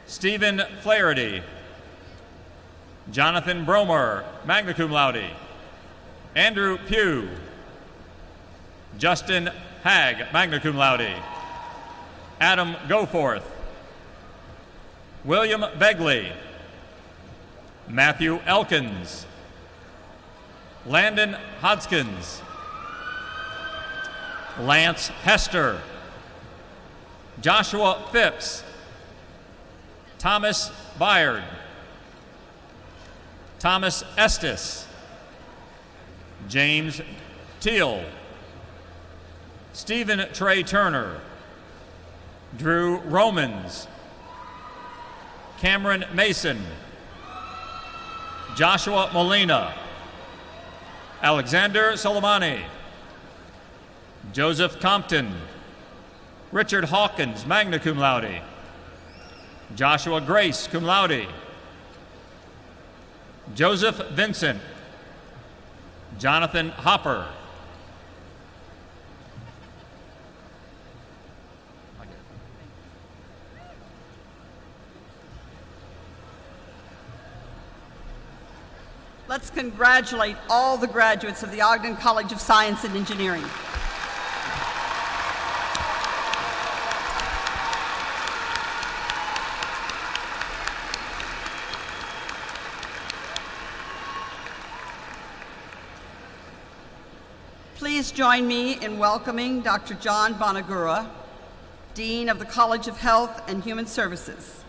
Stephen Flaherty, Jonathan Bromer, magna cum laude, Andrew Pugh, Justin Hagg, magna cum laude, Adam Goforth, William Begley, Matthew Elkins, Landon Hodskins, Lance Hester, Joshua Phipps, Thomas Byard, Thomas Estes, James Teal, Stephen Trey Turner, Drew Romans, Cameron Mason, Joshua Molina, Alexander Soleimani, Joseph Compton, Richard Hawkins, magna cum laude, Joshua Grace, cum laude, Joseph Vincent, Jonathan Hopper, Let's congratulate all the graduates of the Ogden College of Science and Engineering. Please join me in welcoming Dr. John Bonagura, Dean of the College of Health and Human Services.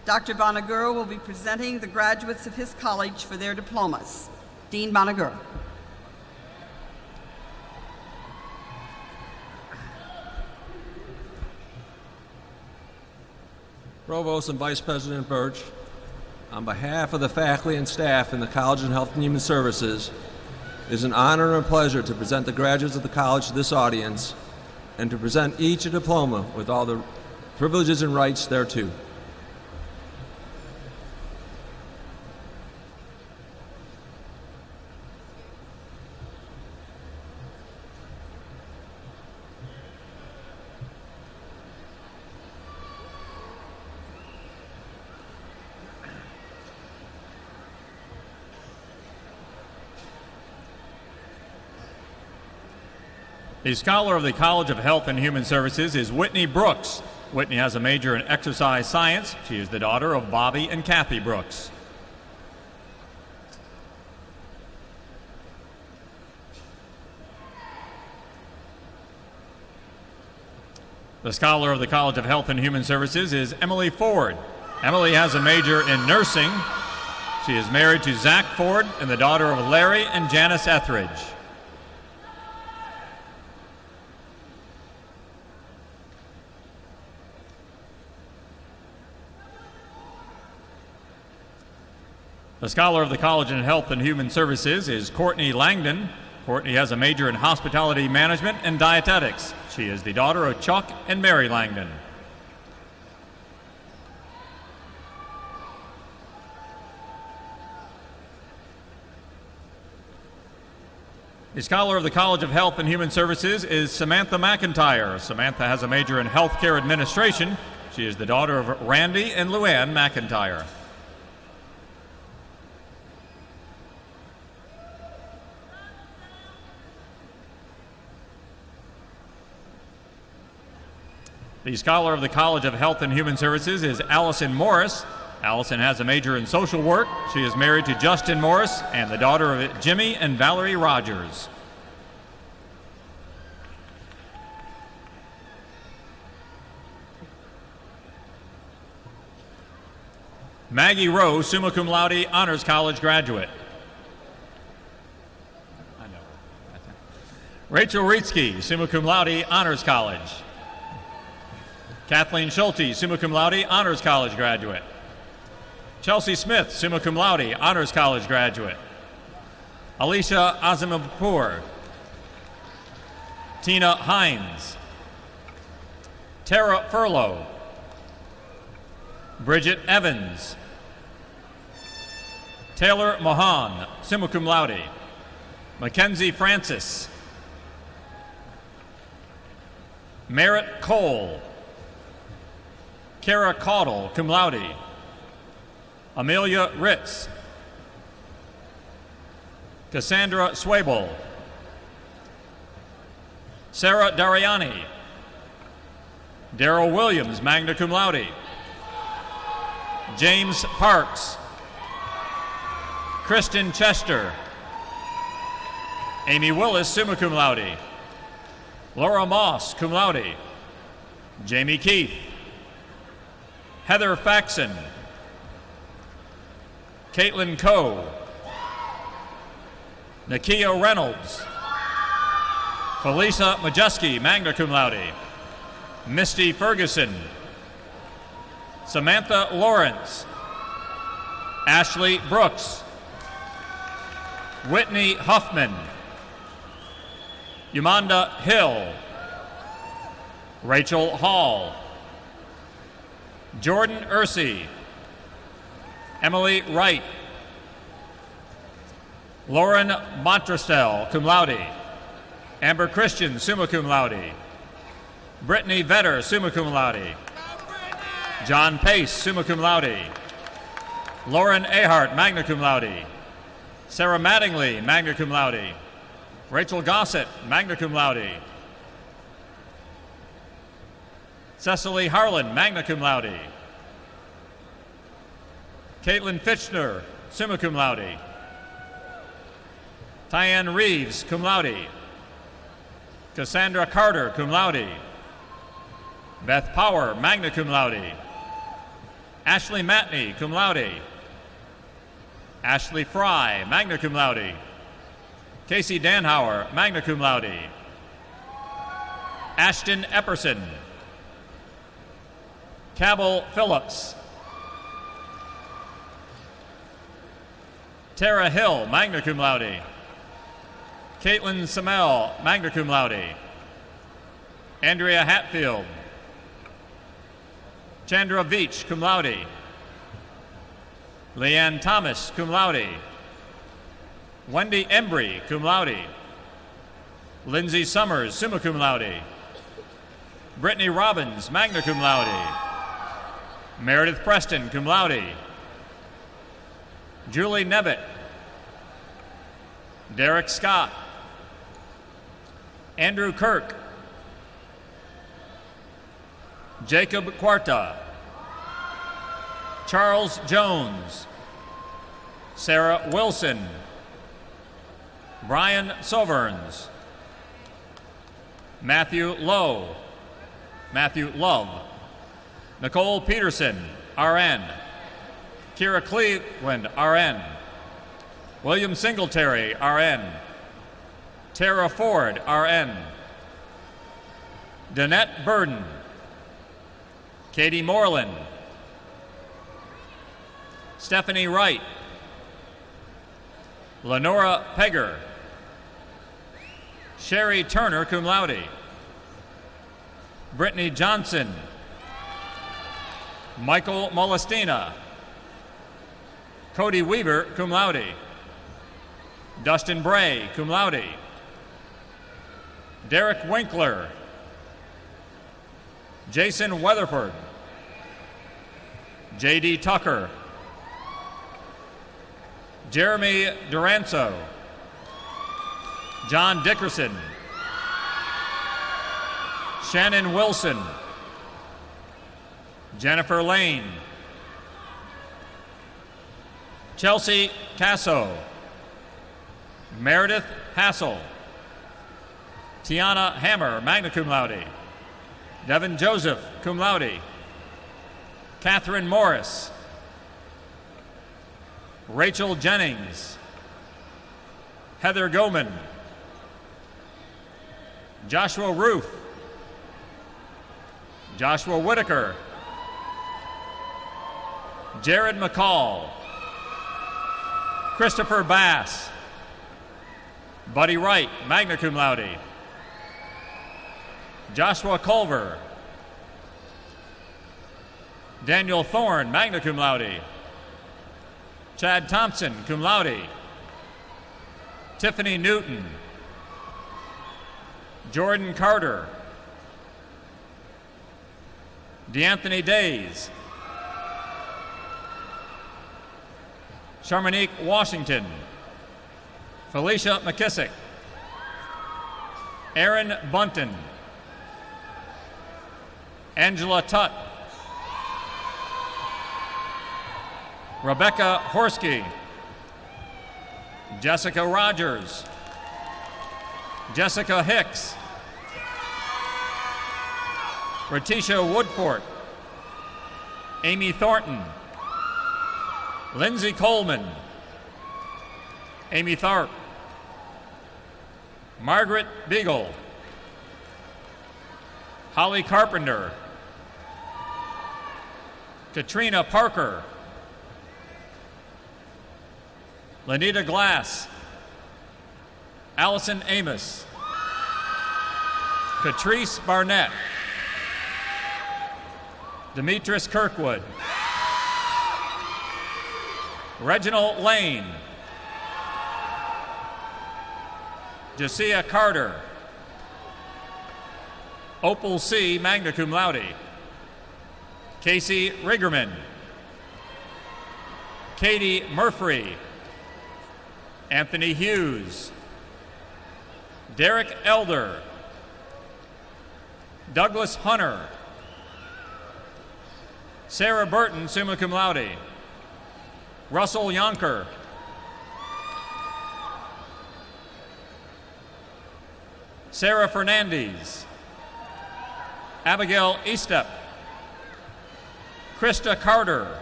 Dr. Bonagura will be presenting the graduates of his college for their diplomas. Dean Bonagura. Provost and Vice President Birch, on behalf of the faculty and staff in the College of Health and Human Services, it is an honor and a pleasure to present the graduates of the college to this audience and to present each a diploma with all the privileges and rights thereto. The scholar of the College of Health and Human Services is Whitney Brooks, Whitney has a major in exercise science. She is the daughter of Bobby and Kathy Brooks. The Scholar of the College of Health and Human Services is Emily Ford. Emily has a major in nursing. She is married to Zach Ford and the daughter of Larry and Janice Etheridge. The Scholar of the College of Health and Human Services is Courtney Langdon. Courtney has a major in hospitality management and dietetics. She is the daughter of Chuck and Mary Langdon. The Scholar of the College of Health and Human Services is Samantha McIntyre. Samantha has a major in healthcare administration. She is the daughter of Randy and Luann McIntyre. The Scholar of the College of Health and Human Services is Allison Morris. Allison has a major in social work. She is married to Justin Morris and the daughter of Jimmy and Valerie Rogers. Maggie Rowe, summa cum laude, Honors College graduate. Rachel Rietzke, summa cum laude, Honors College. Kathleen Schulte, summa cum laude, Honors College graduate. Chelsea Smith, summa cum laude, Honors College graduate. Alicia Azimapur. Tina Hines. Tara Furlow. Bridget Evans. Taylor Mohan, summa cum laude. Mackenzie Francis. Merritt Cole. Kara Caudle, cum laude. Amelia Ritz. Cassandra Swable. Sarah Dariani. Daryl Williams, magna cum laude. James Parks. Kristen Chester. Amy Willis, summa cum laude. Laura Moss, cum laude. Jamie Keith. Heather Faxon. Caitlin Coe. Nakia Reynolds. Felisa Majeski, magna cum laude. Misty Ferguson. Samantha Lawrence. Ashley Brooks. Whitney Huffman. Yamanda Hill. Rachel Hall. Jordan Ursey. Emily Wright. Lauren Montrastel, cum laude. Amber Christian, summa cum laude. Brittany Vetter, summa cum laude. John Pace, summa cum laude. Lauren Ahart, magna cum laude. Sarah Mattingly, magna cum laude. Rachel Gossett, magna cum laude. Cecily Harlan, magna cum laude. Caitlin Fitchner, summa cum laude. Tyann Reeves, cum laude. Cassandra Carter, cum laude. Beth Power, magna cum laude. Ashley Matney, cum laude. Ashley Fry, magna cum laude. Casey Danhauer, magna cum laude. Ashton Epperson. Cabell Phillips. Tara Hill, magna cum laude. Caitlin Samel, magna cum laude. Andrea Hatfield. Chandra Veach, cum laude. Leanne Thomas, cum laude. Wendy Embry, cum laude. Lindsay Summers, summa cum laude. Brittany Robbins, magna cum laude. Meredith Preston, cum laude. Julie Nevitt. Derek Scott. Jacob Quarta, Charles Jones, Sarah Wilson, Brian Soverns, Matthew Love, Nicole Peterson, RN, Kira Cleveland, RN, William Singletary, RN, Tara Ford, RN, Danette Burden, Katie Moreland, Stephanie Wright, Lenora Pegger, Sherry Turner, cum laude, Brittany Johnson, Michael Molestina, Cody Weaver, cum laude, Dustin Bray, cum laude, Derek Winkler, Jason Weatherford, J.D. Tucker, Jeremy Duranzo, John Dickerson, Shannon Wilson, Jennifer Lane, Chelsea Casso, Meredith Hassel, Tiana Hammer, magna cum laude, Devin Joseph, cum laude, Catherine Morris, Rachel Jennings, Heather Goman, Joshua Roof, Joshua Whitaker, Jared McCall, Christopher Bass, Buddy Wright, magna cum laude, Joshua Culver, Daniel Thorne, magna cum laude, Chad Thompson, cum laude, Tiffany Newton, Jordan Carter, DeAnthony Days, Sharmonique Washington, Felicia McKissick, Aaron Bunton, Angela Tutt, Rebecca Horsky, Jessica Rogers, Jessica Hicks, Ratisha Woodfort, Amy Thornton, Lindsay Coleman, Amy Tharp, Margaret Beagle, Holly Carpenter, Katrina Parker, Lanita Glass, Allison Amos, Catrice Barnett, Demetris Kirkwood, Reginald Lane, Josiah Carter, Opal C., magna cum laude, Casey Riggerman, Katie Murphy, Anthony Hughes, Derek Elder, Douglas Hunter, Sarah Burton, summa cum laude, Russell Yonker, Sarah Fernandez, Abigail Estep, Krista Carter,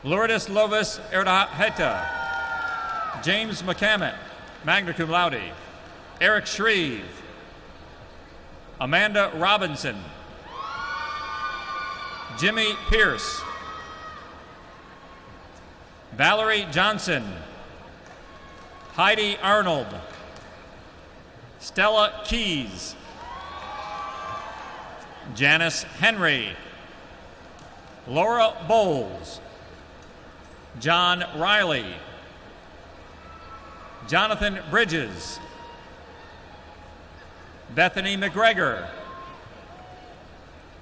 Lourdes Lovis Erdaheta, James McCammett, magna cum laude, Eric Shreve, Amanda Robinson, Jimmy Pierce, Valerie Johnson, Heidi Arnold, Stella Keys, Janice Henry, Laura Bowles, John Riley, Jonathan Bridges, Bethany McGregor,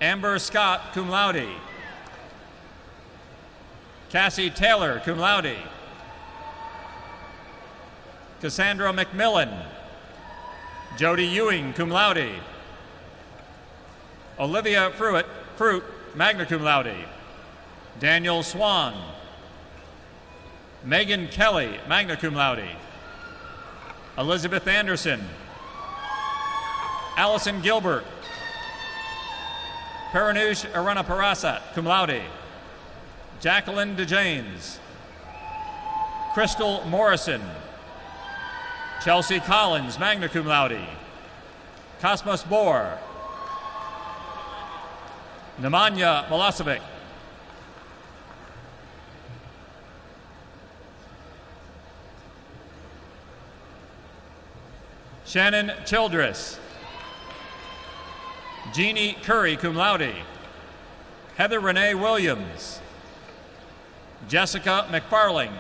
Amber Scott, cum laude, Cassie Taylor, cum laude, Cassandra McMillan, Jody Ewing, cum laude, Olivia Fruit, magna cum laude. Daniel Swan. Megan Kelly, magna cum laude. Elizabeth Anderson. Allison Gilbert. Paranush Aranaparasat, cum laude. Jacqueline DeJanes. Crystal Morrison. Chelsea Collins, magna cum laude. Cosmos Bohr. Nemanja Milosevic. Shannon Childress. Jeannie Curry, cum laude. Heather Renee Williams. Jessica McFarling.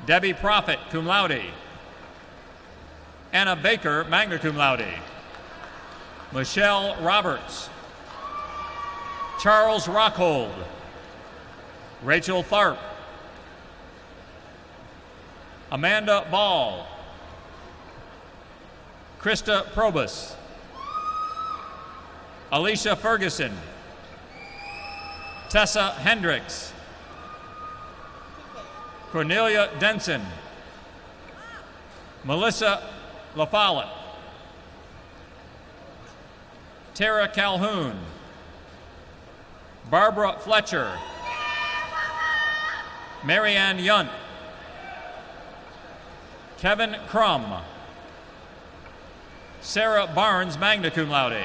Debbie Prophet, cum laude. Anna Baker, magna cum laude. Michelle Roberts. Charles Rockhold. Rachel Tharp. Amanda Ball. Krista Probus. Alicia Ferguson. Tessa Hendricks. Cornelia Denson. Melissa LaFollette. Tara Calhoun. Barbara Fletcher. Marianne Yunt. Kevin Crum. Sarah Barnes, magna cum laude.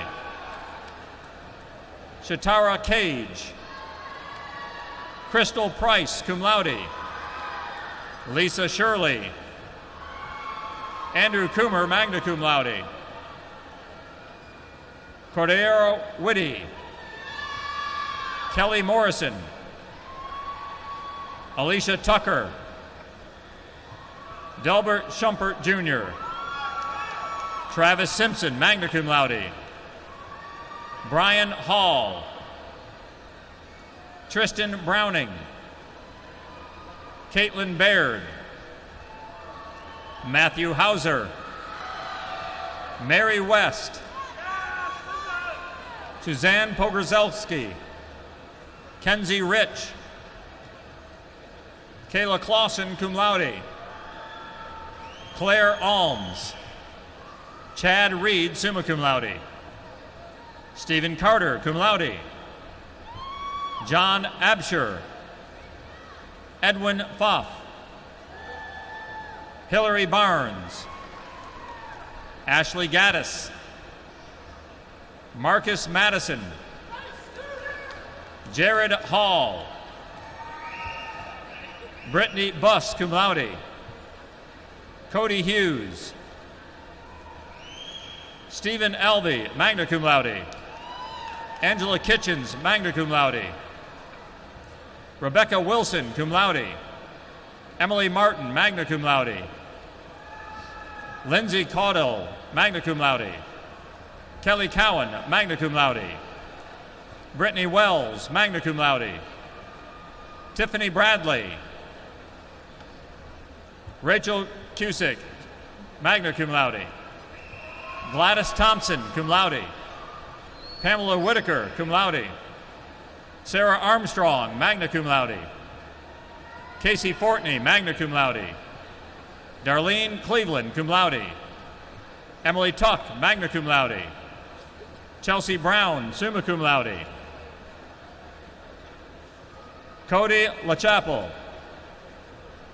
Shatara Cage. Crystal Price, cum laude. Lisa Shirley. Andrew Coomer, magna cum laude. Cordero Whitty. Kelly Morrison. Alicia Tucker. Delbert Schumpert Jr. Travis Simpson, magna cum laude. Brian Hall. Tristan Browning. Caitlin Baird. Matthew Hauser. Mary West. Suzanne Pogorzelski. Kenzie Rich. Kayla Clausen, cum laude. Claire Alms. Chad Reed, summa cum laude. Stephen Carter, cum laude. John Absher. Edwin Pfaff. Hillary Barnes. Ashley Gaddis. Marcus Madison. Jared Hall. Brittany Buss, cum laude. Cody Hughes. Stephen Alvey, magna cum laude. Angela Kitchens, magna cum laude. Rebecca Wilson, cum laude. Emily Martin, magna cum laude. Lindsay Caudle, magna cum laude. Kelly Cowan, magna cum laude. Brittany Wells, magna cum laude. Tiffany Bradley. Rachel Cusick, magna cum laude. Gladys Thompson, cum laude. Pamela Whitaker, cum laude. Sarah Armstrong, magna cum laude. Casey Fortney, magna cum laude. Darlene Cleveland, cum laude. Emily Tuck, magna cum laude. Chelsea Brown, summa cum laude. Cody LaChapel.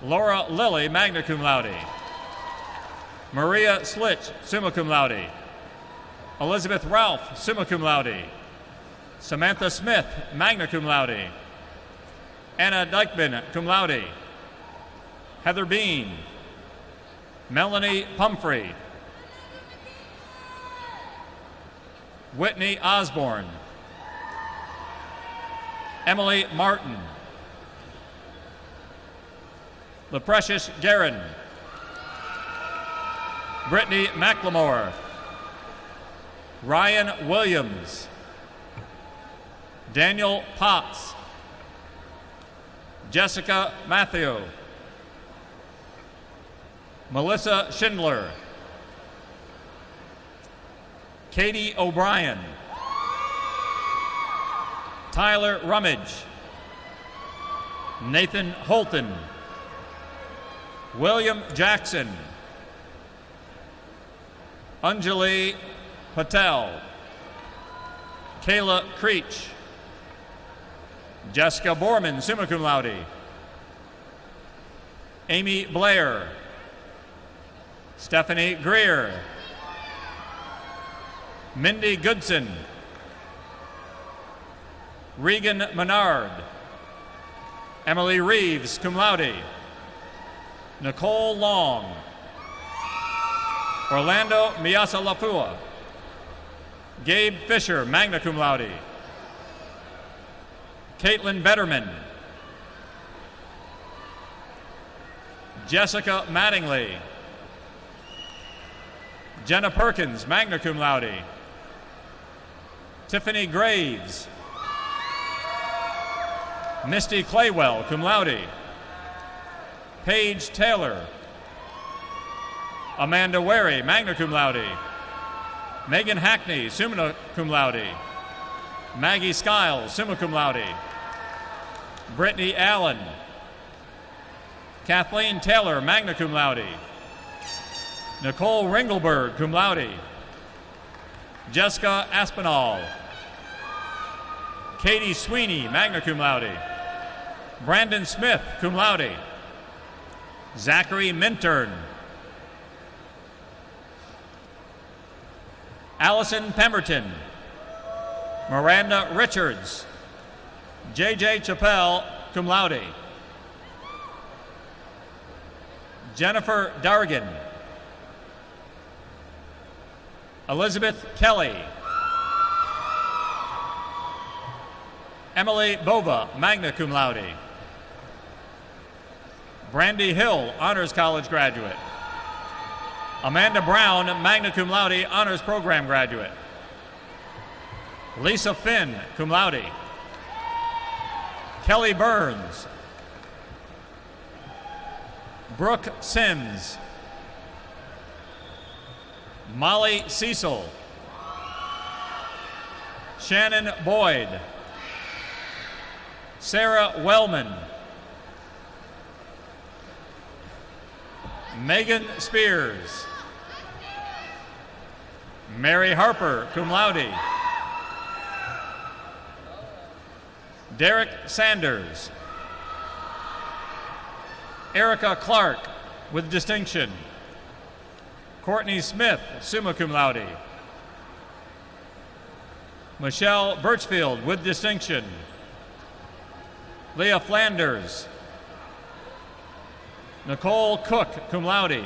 Laura Lilly, magna cum laude. Maria Slitch, summa cum laude. Elizabeth Ralph, summa cum laude. Samantha Smith, magna cum laude. Anna Dykeman, cum laude. Heather Bean. Melanie Pumphrey. Whitney Osborne. Emily Martin. LaPrecious Guerin. Brittany McLemore. Ryan Williams. Daniel Potts. Jessica Matthew. Melissa Schindler. Katie O'Brien, Tyler Rummage, Nathan Holton, William Jackson, Anjali Patel, Kayla Creech, Jessica Borman, summa cum laude, Amy Blair, Stephanie Greer, Mindy Goodson, Regan Menard, Emily Reeves, cum laude, Nicole Long, Orlando Miasa Lafua, Gabe Fisher, magna cum laude, Caitlin Betterman, Jessica Mattingly, Jenna Perkins, magna cum laude, Tiffany Graves, Misty Claywell, cum laude, Paige Taylor, Amanda Wary, magna cum laude, Megan Hackney, summa cum laude, Maggie Skiles, summa cum laude, Brittany Allen, Kathleen Taylor, magna cum laude, Nicole Ringelberg, cum laude, Jessica Aspinall, Katie Sweeney, magna cum laude, Brandon Smith, cum laude, Zachary Mintern, Allison Pemberton, Miranda Richards, J.J. Chappelle, cum laude, Jennifer Dargan, Elizabeth Kelly, Emily Bova, magna cum laude, Brandy Hill, Honors College graduate, Amanda Brown, magna cum laude, Honors Program graduate, Lisa Finn, cum laude, Kelly Burns, Brooke Sims, Molly Cecil, Shannon Boyd, Sarah Wellman, Megan Spears, Mary Harper, cum laude, Derek Sanders, Erica Clark with distinction, Courtney Smith, summa cum laude, Michelle Birchfield with distinction, Leah Flanders, Nicole Cook, cum laude,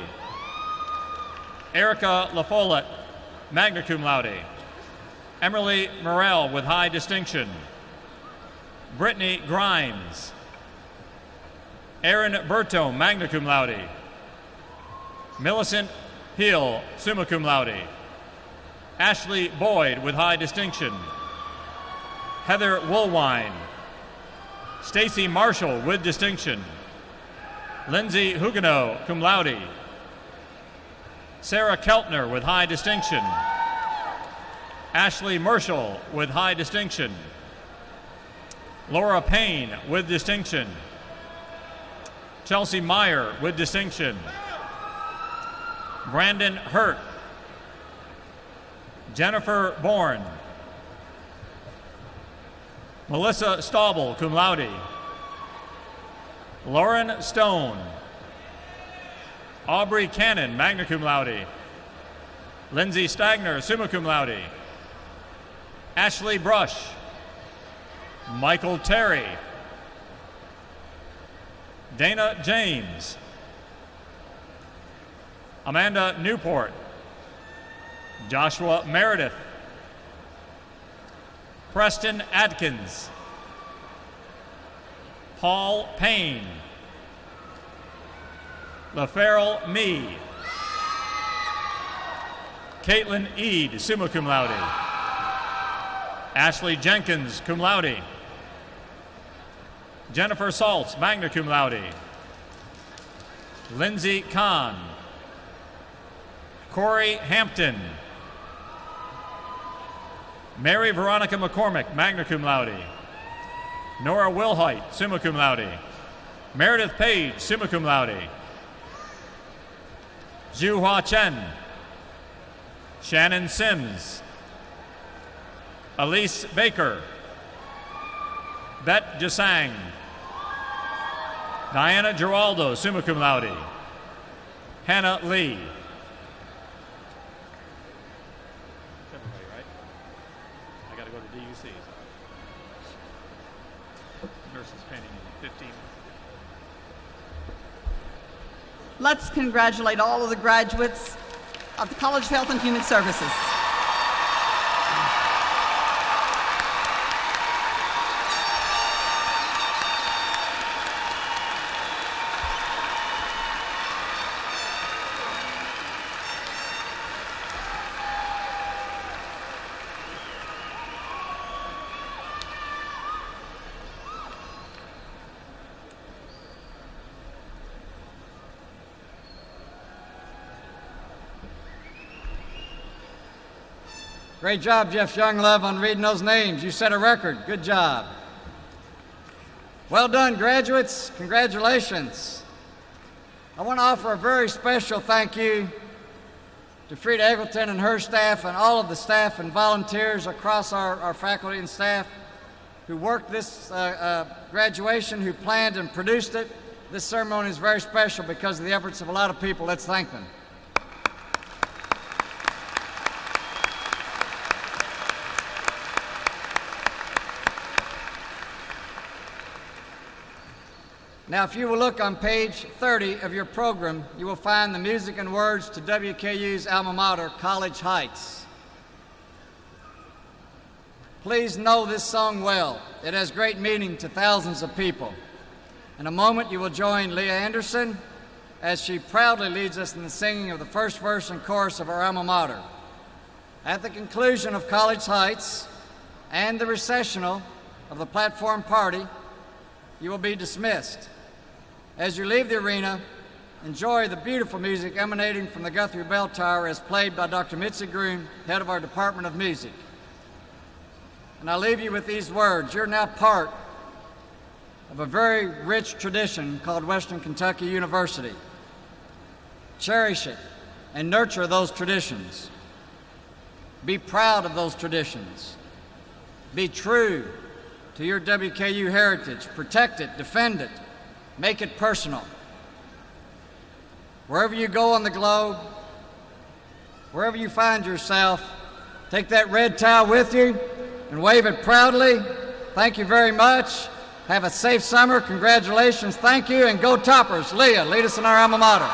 Erica LaFollette, magna cum laude, Emily Morrell with high distinction, Brittany Grimes, Aaron Berto, magna cum laude, Millicent Hill, summa cum laude, Ashley Boyd with high distinction, Heather Woolwine, Stacy Marshall with distinction, Lindsay Huguenot, cum laude, Sarah Keltner with high distinction, Ashley Marshall with high distinction, Laura Payne with distinction, Chelsea Meyer with distinction, Brandon Hurt, Jennifer Bourne, Melissa Staubel, cum laude, Lauren Stone, Aubrey Cannon, magna cum laude, Lindsay Stagner, summa cum laude, Ashley Brush, Michael Terry, Dana James, Amanda Newport, Joshua Meredith, Preston Adkins, Paul Payne, LaFerrell Mee, Caitlin Eade, summa cum laude, Ashley Jenkins, cum laude, Jennifer Saltz, magna cum laude, Lindsay Kahn, Corey Hampton, Mary Veronica McCormick, magna cum laude. Nora Wilhite, summa cum laude. Meredith Page, summa cum laude. Zhuhua Chen. Shannon Sims. Elise Baker. Bet Jasang. Diana Giraldo, summa cum laude. Hannah Lee. Everybody, right? I got to go to DUC. Nurses training in 15. Let's congratulate all of the graduates of the College of Health and Human Services. Great job, Jeff Younglove, on reading those names. You set a record. Good job. Well done, graduates. Congratulations. I want to offer a very special thank you to Frida Eggleton and her staff and all of the staff and volunteers across our faculty and staff who worked this graduation, who planned and produced it. This ceremony is very special because of the efforts of a lot of people. Let's thank them. Now, if you will look on page 30 of your program, you will find the music and words to WKU's alma mater, College Heights. Please know this song well. It has great meaning to thousands of people. In a moment, you will join Leah Anderson as she proudly leads us in the singing of the first verse and chorus of our alma mater. At the conclusion of College Heights and the recessional of the platform party, you will be dismissed. As you leave the arena, enjoy the beautiful music emanating from the Guthrie Bell Tower as played by Dr. Mitzi Groom, head of our Department of Music. And I leave you with these words. You're now part of a very rich tradition called Western Kentucky University. Cherish it and nurture those traditions. Be proud of those traditions. Be true to your WKU heritage. Protect it, defend it, make it personal. Wherever you go on the globe, wherever you find yourself, take that red towel with you and wave it proudly. Thank you very much. Have a safe summer. Congratulations. Thank you, and go Toppers. Leah, lead us in our alma mater.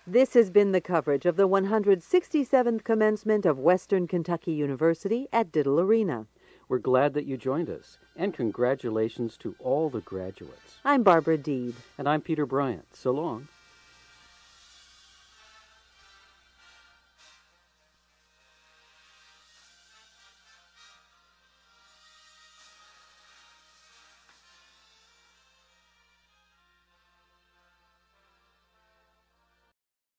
This has been the coverage of the 167th commencement of Western Kentucky University at Diddle Arena. We're glad that you joined us, and congratulations to all the graduates. I'm Barbara Deed. And I'm Peter Bryant. So long.